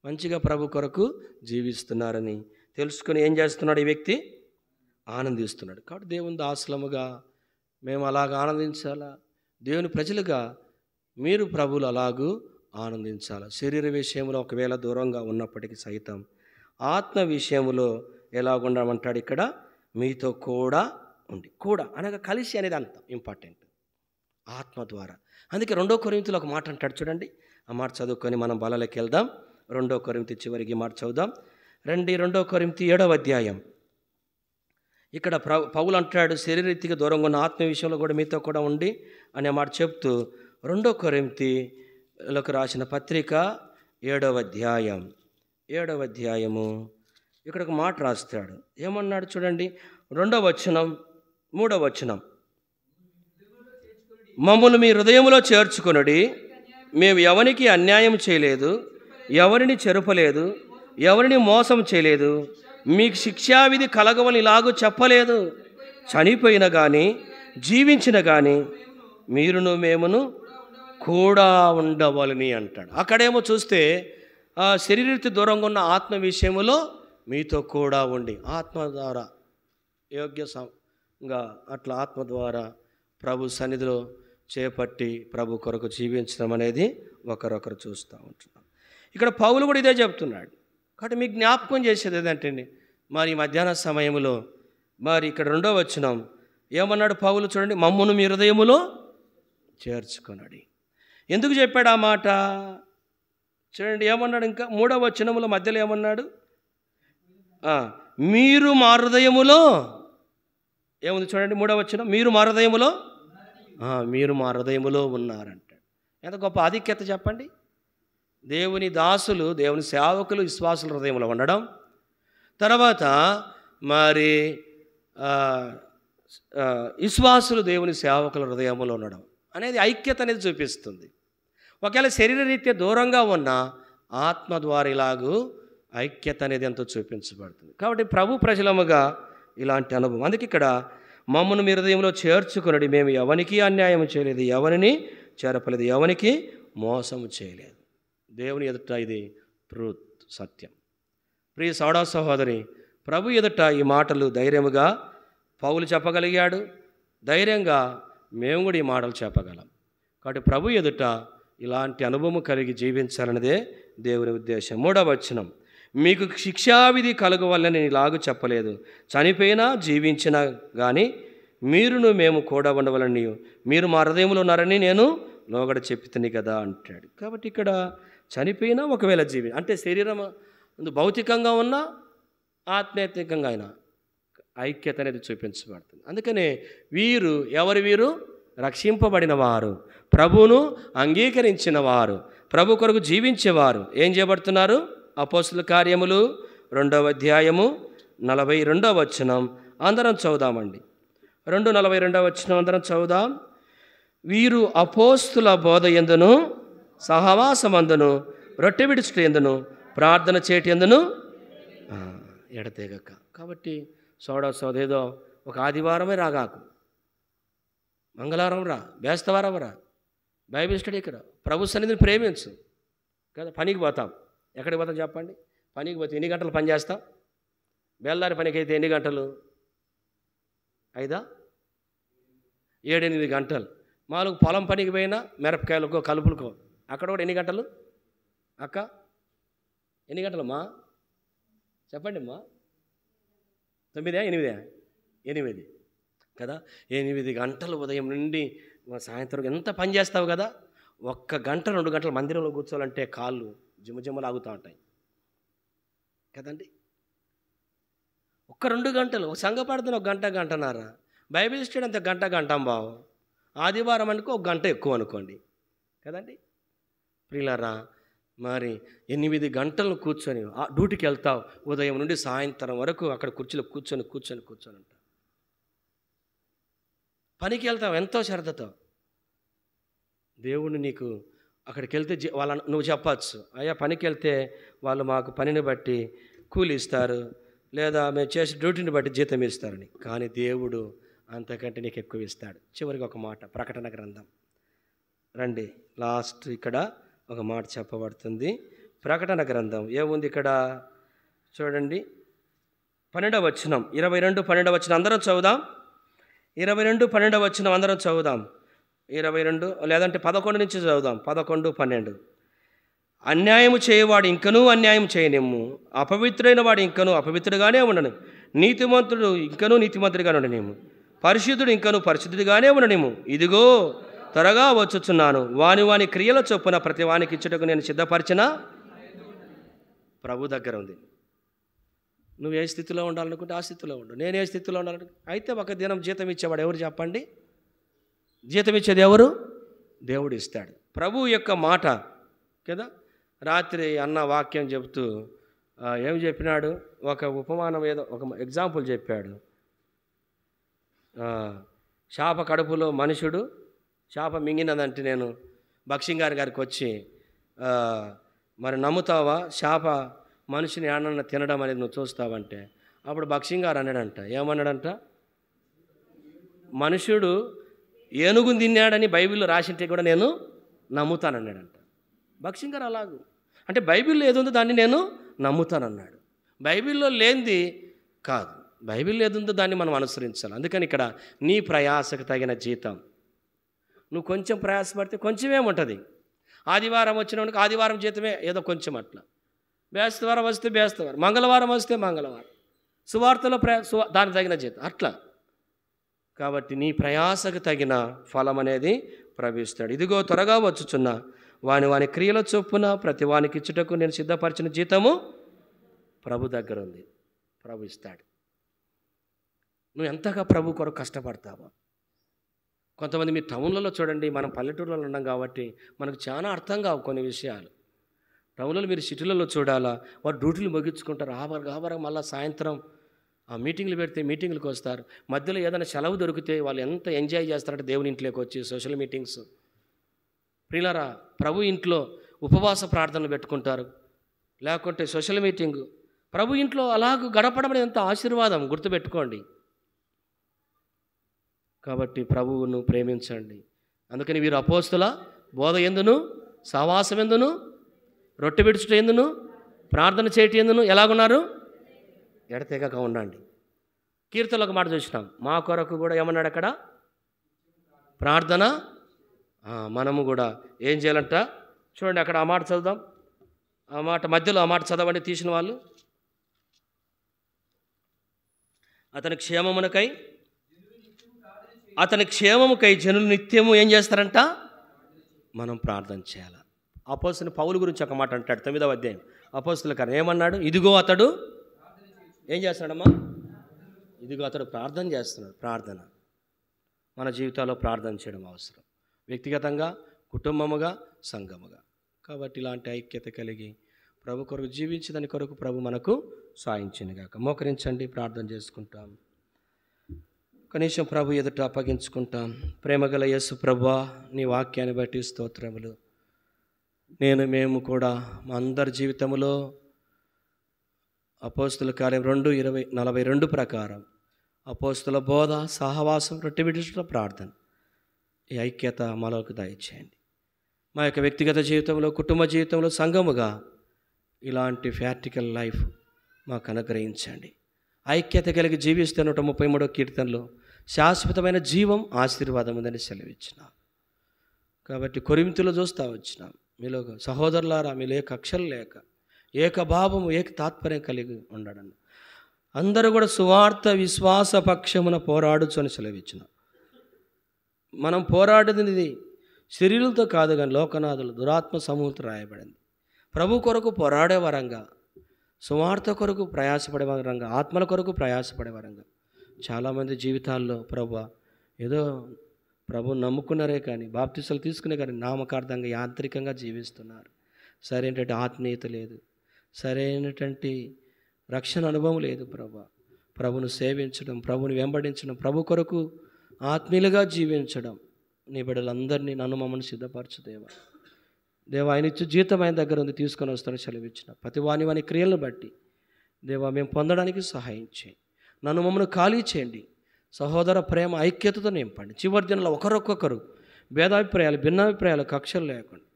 మంచిగా ప్రభు కొరకు జీవిస్తున్నారని తెలుసుకుని ఏం చేస్తున్నాడు? ఈ వ్యక్తి ఆనందిస్తున్నాడు. కాబట్టి దేవుని దాసులముగా మేము అలాగ ఆనందించాలా. దేవుని ప్రజలుగా మీరు ప్రభులు అలాగూ ఆనందించాలి. శరీర విషయంలో ఒకవేళ దూరంగా ఉన్నప్పటికీ సైతం ఆత్మ విషయంలో ఎలాగుండమంటాడు ఇక్కడ? మీతో కూడా ఉండి. కూడా అనగా కలిసి అనేది అంత ఇంపార్టెంట్, ఆత్మ ద్వారా. అందుకే 2 కొరింథీలో ఒక మాట అంటాడు చూడండి. ఆ మాట చదువుకొని మనం బలలోకి వెళ్దాం. 2 కొరింథీ చివరికి మాట చదువుదాం. 2 కొరింథీ 7వ అధ్యాయం. ఇక్కడ పౌలు అంటాడు శరీరరీతిగా దూరంగా ఉన్న ఆత్మ విషయంలో కూడా మీతో కూడా ఉండి అనే మాట చెప్తూ 2 కొరింథీలకు రాసిన పత్రిక 7వ అధ్యాయము ఇక్కడ ఒక మాట రాస్తాడు. ఏమన్నాడు చూడండి, 2వ వచనం 3వ వచనం, మమ్మల్ని మీ హృదయములో చేర్చుకొనుడి, మేము ఎవరికి అన్యాయం చేయలేదు, ఎవరిని చెరపలేదు, ఎవరిని మోసం చేయలేదు, మీకు శిక్షావిధి కలగవని ఇలాగూ చెప్పలేదు. చనిపోయిన కానీ జీవించిన కానీ మీరును మేమును కూడా ఉండవాలని అంటాడు. అక్కడేమో చూస్తే శరీరరీతి దూరంగా ఉన్న ఆత్మ విషయములో మీతో కూడా ఉండి, ఆత్మ ద్వారా యోగ్యంగా అట్లా ఆత్మ ద్వారా ప్రభు సన్నిధిలో చేపట్టి ప్రభు కొరకు జీవించడం అనేది ఒకరొకరు చూస్తూ ఉంటున్నాం. ఇక్కడ పౌలు కూడా ఇదే చెప్తున్నాడు. కాబట్టి మీకు జ్ఞాపకం చేసేది ఏదంటే, మరి మధ్యాహ్న సమయంలో మరి ఇక్కడ 2వ వచనం ఏమన్నాడు పౌలు చూడండి, మమ్మును మీ హృదయములో చేర్చుకొనడి. ఎందుకు చెప్పాడు ఆ మాట చూడండి. ఏమన్నాడు ఇంకా 3వ వచనముల మధ్యలో ఏమన్నాడు? మీరు మా హృదయములో ఏముంది చూడండి. 3వ వచనం, మీరు మా హృదయములో, మీరు మా హృదయములో ఉన్నారంటాడు. ఎంత గొప్ప ఆధిక్యత చెప్పండి. దేవుని దాసులు, దేవుని సేవకులు, విశ్వాసుల హృదయంలో ఉండడం, తర్వాత మరి విశ్వాసులు దేవుని సేవకుల హృదయంలో ఉండడం అనేది ఐక్యత అనేది చూపిస్తుంది. ఒకవేళ శరీరరీత్యా దూరంగా ఉన్న ఆత్మ ద్వారా ఇలాగూ ఐక్యత అనేది ఎంతో చూపించబడుతుంది. కాబట్టి ప్రభు ప్రజలముగా ఇలాంటి అనుభవం. అందుకే ఇక్కడ మమ్మను మీ హృదయంలో చేర్చుకునడి. మేము ఎవనికి అన్యాయం చేయలేదు, ఎవరిని చేరపలేదు, ఎవనికి మోసము చేయలేదు. దేవుని ఎదుట ఇది ట్రూత్, సత్యం. ప్రియ సోదర సహోదరి, ప్రభు ఎదుట ఈ మాటలు ధైర్యముగా పౌలు చెప్పగలిగాడు, ధైర్యంగా మేము కూడా ఈ మాటలు చెప్పగలం. కాబట్టి ప్రభు ఎదుట ఇలాంటి అనుభవం కలిగి జీవించాలన్నదే దేవుని ఉద్దేశం. 3వ వచనం, మీకు శిక్షావిధి కలుగవల్లని నేను ఇలాగూ చెప్పలేదు, చనిపోయినా జీవించినా కానీ మీరును మేము కూడా ఉండవలని మీరు మా హృదయంలో ఉన్నారని నేను లోగడ చెప్తుంది కదా అంటాడు. కాబట్టి ఇక్కడ చనిపోయినా ఒకవేళ అంటే శరీరం భౌతికంగా ఉన్నా ఆత్మీయతంగా అయినా ఐక్యత అనేది చూపించబడుతుంది. అందుకనే వీరు రక్షింపబడిన వారు, ప్రభువును అంగీకరించిన వారు, ప్రభు కొరకు జీవించేవారు ఏం చేయబడుతున్నారు? అపోస్తుల కార్యములు 2వ అధ్యాయము 42వ వచనం అందరం చదువుదామండి. 2:42 వచనం అందరం చదువుదాం. వీరు అపోస్తుల బోధ యందును సహవాసమందును రొట్టె విడుచుట యందును ప్రార్థన చేయటి యందును ఎడతెగక. కాబట్టి సోదేదో ఒక ఆదివారమే రాగాకు, మంగళవారం రా, బేస్తవారం రా, బైబిల్ స్టడీకి రా, ప్రభు సన్నిధిని ప్రేమించు కదా. పనికి పోతాం, ఎక్కడికి పోతాం చెప్పండి? పనికి పోతే ఎన్ని గంటలు పని చేస్తాం? బేల్దారి పనికి అయితే ఎన్ని గంటలు? 7-8 గంటలు. మాకు పొలం పనికి పోయినా మిరపకాయలకో కలుపులకో అక్కడ కూడా ఎన్ని గంటలు? అక్క ఎన్ని గంటలమ్మా చెప్పండి అమ్మా? 9, 8 కదా. 8 గంటలు ఉదయం నుండి సాయంత్రం ఎంత పని చేస్తావు కదా. 1 గంట 2 గంటలు మందిరంలో కూర్చోవాలంటే కాళ్ళు జిమ్మజిమ్మలు ఆగుతూ ఉంటాయి కదండి. 1-2 గంటలు సంఘ ప్రార్థన 1 గంట గంటన్నర, బైబిల్ స్టడీ అంత గంట బావు, ఆదివారం అనుకో 1 గంట ఎక్కువ అనుకోండి కదండి. ప్రియులారా, మరి 8 గంటలు కూర్చొని డ్యూటీకి వెళ్తావు, ఉదయం నుండి సాయంత్రం వరకు అక్కడ కుర్చీలో కూర్చొని ఉంటావు. పనికి వెళ్తావు ఎంతో శ్రద్ధతో. దేవుడు నీకు అక్కడికి వెళ్తే నువ్వు చెప్పచ్చు, అయ్యా పనికి వెళ్తే వాళ్ళు మాకు పనిని బట్టి కూలి ఇస్తారు, లేదా మేము చేసే డ్యూటీని బట్టి జీతం ఇస్తారని. కానీ దేవుడు అంతకంటే నీకు ఎక్కువ ఇస్తాడు. చివరికి ఒక మాట, ప్రకటన గ్రంథం రండి, లాస్ట్ ఇక్కడ ఒక మాట చెప్పబడుతుంది. ప్రకటన గ్రంథం ఏముంది ఇక్కడ చూడండి, 12వ వచనం, 22-12 వచనం అందరం చదువుదాం. 22-12 వచనం అందరం చదువుదాం. 22 లేదంటే 11 నుంచి చదువుదాం. 11-12. అన్యాయము చేయవాడు ఇంకనూ అన్యాయం చేయనిమ్ము, అపవిత్రుడైన వాడు ఇంకనూ అపవిత్రుడుగానే ఉండను, నీతిమంతుడు ఇంకనూ నీతిమంతుడిగానే ఉండనిమ్ము, పరిశుద్ధుడు ఇంకనూ పరిశుద్ధుడిగానే ఉండనిమ్ము. ఇదిగో త్వరగా వచ్చుచున్నాను, వాని క్రియల చొప్పున ప్రతి వానికి ఇచ్చుటకు నేను సిద్ధపరిచిన ప్రభు దగ్గర ఉంది. నువ్వు ఏ స్థితిలో ఉండాలనుకుంటే ఆ స్థితిలో ఉండు, నేను ఏ స్థితిలో ఉండాలనుకుంటే. అయితే ఒక దినం జీతం ఇచ్చేవాడు ఎవరు చెప్పండి? జీతం ఇచ్చేది ఎవరు? దేవుడు ఇస్తాడు. ప్రభు యొక్క మాట కదా. రాత్రి అన్న వాక్యం చెబుతూ ఏం చెప్పినాడు? ఒక ఉపమానం, ఏదో ఒక ఎగ్జాంపుల్ చెప్పాడు. చేప కడుపులో మనుషుడు, చేప మింగినదంటే నేను బక్సింగారి గారికి వచ్చి మరి నమ్ముతావా చేప మనిషిని ఏమన్నా తినడం అనేది నువ్వు చూస్తావంటే, అప్పుడు బక్సింగారు అన్నాడంట, ఏమన్నాడంట? మనుషుడు ఏనుగుని తిన్నాడని బైబిల్లో రాసింటే కూడా నేను నమ్ముతానన్నాడంట. బక్సింగారు అలాగూ అంటే బైబిల్లో ఏదుందో దాన్ని నేను నమ్ముతానన్నాడు. బైబిల్లో లేనిది కాదు, బైబిల్లో ఏదుందో దాన్ని మనం అనుసరించాలి. అందుకని ఇక్కడ నీ ప్రయాసకు తగిన జీతం. నువ్వు కొంచెం ప్రయాసపడితే కొంచెమేముంటుంది. ఆదివారం వచ్చినవాడికి ఆదివారం జీతమే ఏదో కొంచెం అట్లా, బేస్తవారం వస్తే బేస్తవారం, మంగళవారం వస్తే మంగళవారం, సువార్తలో దానికి తగిన జీతం అట్లా. కాబట్టి నీ ప్రయాసకు తగిన ఫలం అనేది ప్రవేశిస్తాడు. ఇదిగో త్వరగా వచ్చుచున్నా, వాని క్రియల చొప్పున ప్రతి వానికి ఇచ్చుటకు నేను సిద్ధపరిచిన జీతము ప్రభు దగ్గర ఉంది, ప్రభు ఇస్తాడు. నువ్వు ఎంతగా ప్రభు కొరకు కష్టపడతావో. కొంతమంది మీ టౌన్లలో చూడండి, మనం పల్లెటూరులో ఉన్నాం కాబట్టి మనకు చాలా అర్థం కావు కొన్ని విషయాలు. టౌన్లో మీరు సిటీలలో చూడాలా, వారు డ్యూటీలు ముగించుకుంటారు, ఆబరగా మళ్ళీ సాయంత్రం ఆ మీటింగ్లు పెడితే మీటింగ్లకు వస్తారు. మధ్యలో ఏదైనా సెలవు దొరికితే వాళ్ళు ఎంత ఎంజాయ్ చేస్తారంటే దేవుని ఇంట్లోకి వచ్చి సోషల్ మీటింగ్స్. ప్రియులారా, ప్రభు ఇంట్లో ఉపవాస ప్రార్థనలు పెట్టుకుంటారు, లేకుంటే సోషల్ మీటింగు. ప్రభు ఇంట్లో అలాగ గడపడం అనేది ఎంత ఆశీర్వాదం గుర్తుపెట్టుకోండి. కాబట్టి ప్రభువును ప్రేమించండి. అందుకని వీరు అపోస్తుల బోధ ఎందును, సహవాసం ఎందును, రొట్టె విడుచుట ఎందును, ప్రార్థన చేయటం ఎందును ఎలాగున్నారు? ఎడతెగక ఉండండి. కీర్తనలో ఒక మాట చూసినాం, మా కొరకు కూడా ఏమన్నాడు అక్కడ? ప్రార్థన. మనము కూడా ఏం చేయాలంట చూడండి, అక్కడ ఆ మాట చదువుదాం. ఆ మాట మధ్యలో ఆ మాట చదవండి తీసిన వాళ్ళు. అతని క్షేమముకై జనులు నిత్యము ఏం చేస్తారంట? మనం ప్రార్థన చేయాలి. అపోస్తలుని పౌలు గురించి ఒక మాట అంటాడు 9వ అధ్యాయం అపోస్తలుల కార్యం. ఏమన్నాడు? ఇదిగో అతడు ఏం చేస్తున్నాడమ్మా? ఇదిగో అతడు ప్రార్థన చేస్తున్నాడు. ప్రార్థన మన జీవితాల్లో ప్రార్థన చేయడం అవసరం, వ్యక్తిగతంగా, కుటుంబముగా, సంఘముగా. కాబట్టి ఇలాంటి ఐక్యత కలిగి ప్రభు కొరకు జీవించి దాని కొరకు ప్రభు మనకు సాయించినగాక. మోకరించండి, ప్రార్థన చేసుకుంటాం. కనీసం ప్రభు ఎదుట అప్పగించుకుంటాం. ప్రేమగల యేసు ప్రభువా, నీ వాక్యాన్ని బట్టి స్తోత్రములు. మేము కూడా మా అందరి జీవితంలో అపోస్తుల కార్యం 2:42 ప్రకారం అపోస్తుల బోధ, సహవాసం, రొట్టె విడుచుట, ప్రార్థన, ఈ ఐక్యత మనకు దయచేయండి. మా యొక్క వ్యక్తిగత జీవితంలో, కుటుంబ జీవితంలో, సంఘముగా ఇలాంటి ప్రాక్టికల్ లైఫ్ మాకు అనుగ్రహించండి. ఐక్యత కలిగి జీవిస్తే 133వ కీర్తనలో శాశ్వతమైన జీవం, ఆశీర్వాదం ఉందని సెలవిచ్చినాం. కాబట్టి కొరింథీలో చూస్తూ వచ్చినాం, మీలో సహోదరులారా మీలో ఏ కక్షలు లేక ఏకభావము, ఏక తాత్పర్యం కలిగి ఉండడం, అందరూ కూడా సువార్త విశ్వాస పక్షమున పోరాడుచు అని సెలవిచ్చినాం. మనం పోరాడేది శరీరులతో కాదు కానీ లోకనాథులు, దురాత్మ సమూహంతో రాయబడింది. ప్రభు కొరకు పోరాడే వరంగా, సువార్త కొరకు ప్రయాసపడే వరంగా, ఆత్మల కొరకు ప్రయాసపడే వరంగా చాలామంది జీవితాల్లో ఏదో ప్రభు నమ్ముకున్నారే కానీ, బాప్తిసాలు తీసుకునే కానీ నామకార్థంగా, యాంత్రికంగా జీవిస్తున్నారు. సరైనటువంటి ఆత్మీయత లేదు, సరైనటువంటి రక్షణ అనుభవం లేదు. ప్రభును సేవించడం, ప్రభుని వెంబడించడం, ప్రభు కొరకు ఆత్మీయులుగా జీవించడం నీ బిడ్డలందరినీ నన్ను మమ్మల్ని సిద్ధపరచు దేవా. ఆయన ఇచ్చు జీతం ఆయన దగ్గర ఉంది, తీసుకొని వస్తానని సెలవిచ్చిన ప్రతి వాని క్రియలను బట్టి దేవా మేము పొందడానికి సహాయం చేయి. నన్ను మమ్మల్ని ఖాళీ చేయండి. సహోదర ప్రేమ, ఐక్యతతో నింపండి. చివరి దినాల్లో ఒకరొక్కొక్కరు భేదాభిప్రాయాలు, భిన్నాభిప్రాయాలు, కక్షలు లేకుండా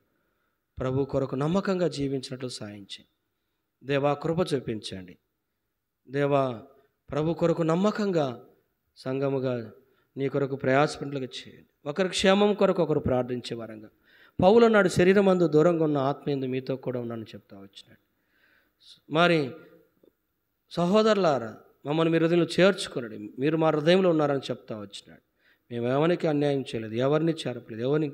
ప్రభు కొరకు నమ్మకంగా జీవించినట్లు సహాయం చేయి దేవా. కృప చూపించండి దేవా. ప్రభు కొరకు నమ్మకంగా సంఘముగా నీ కొరకు ప్రయాసపడినట్లుగా చేయండి. ఒకరి క్షేమం కొరకు ఒకరు ప్రార్థించే వరంగా. పౌలు అన్నాడు, శరీరం అందు దూరంగా ఉన్న ఆత్మీయందు మీతో కూడా ఉన్నానని చెప్తా వచ్చినాడు. మరి సహోదరులారా, మమ్మల్ని మీ హృదయంలో చేర్చుకున్నాడు, మీరు మా హృదయంలో ఉన్నారని చెప్తా వచ్చినాడు. మేము ఎవరికి అన్యాయం చేయలేదు, ఎవరిని చేరపలేదు, ఎవరిని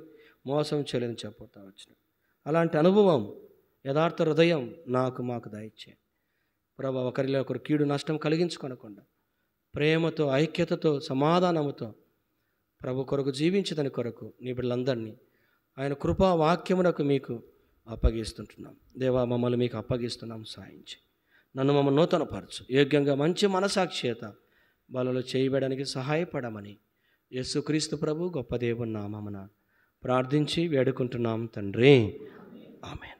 మోసం చేయలేదని చెప్తా వచ్చినాడు. అలాంటి అనుభవం, యథార్థ హృదయం మాకు దయచేయండి ప్రభా. ఒకరిలో ఒకరు కీడు నష్టం కలిగించుకొనకుండా ప్రేమతో, ఐక్యతతో, సమాధానముతో ప్రభు కొరకు జీవించదని కొరకు నీ బిడ్డలందరినీ ఆయన కృపా వాక్యమునకు మీకు అప్పగిస్తుంటున్నాం దేవా. మమ్మల్ని మీకు అప్పగిస్తున్నాం, సాయించి నన్ను మమ్మల్ని నూతనపరచు. యోగ్యంగా మంచి మనసాక్షిత బలలో చేయబడడానికి సహాయపడమని యేసుక్రీస్తు ప్రభు గొప్ప దేవుని నామమున ప్రార్థించి వేడుకుంటున్నాం తండ్రి. ఆమేన్.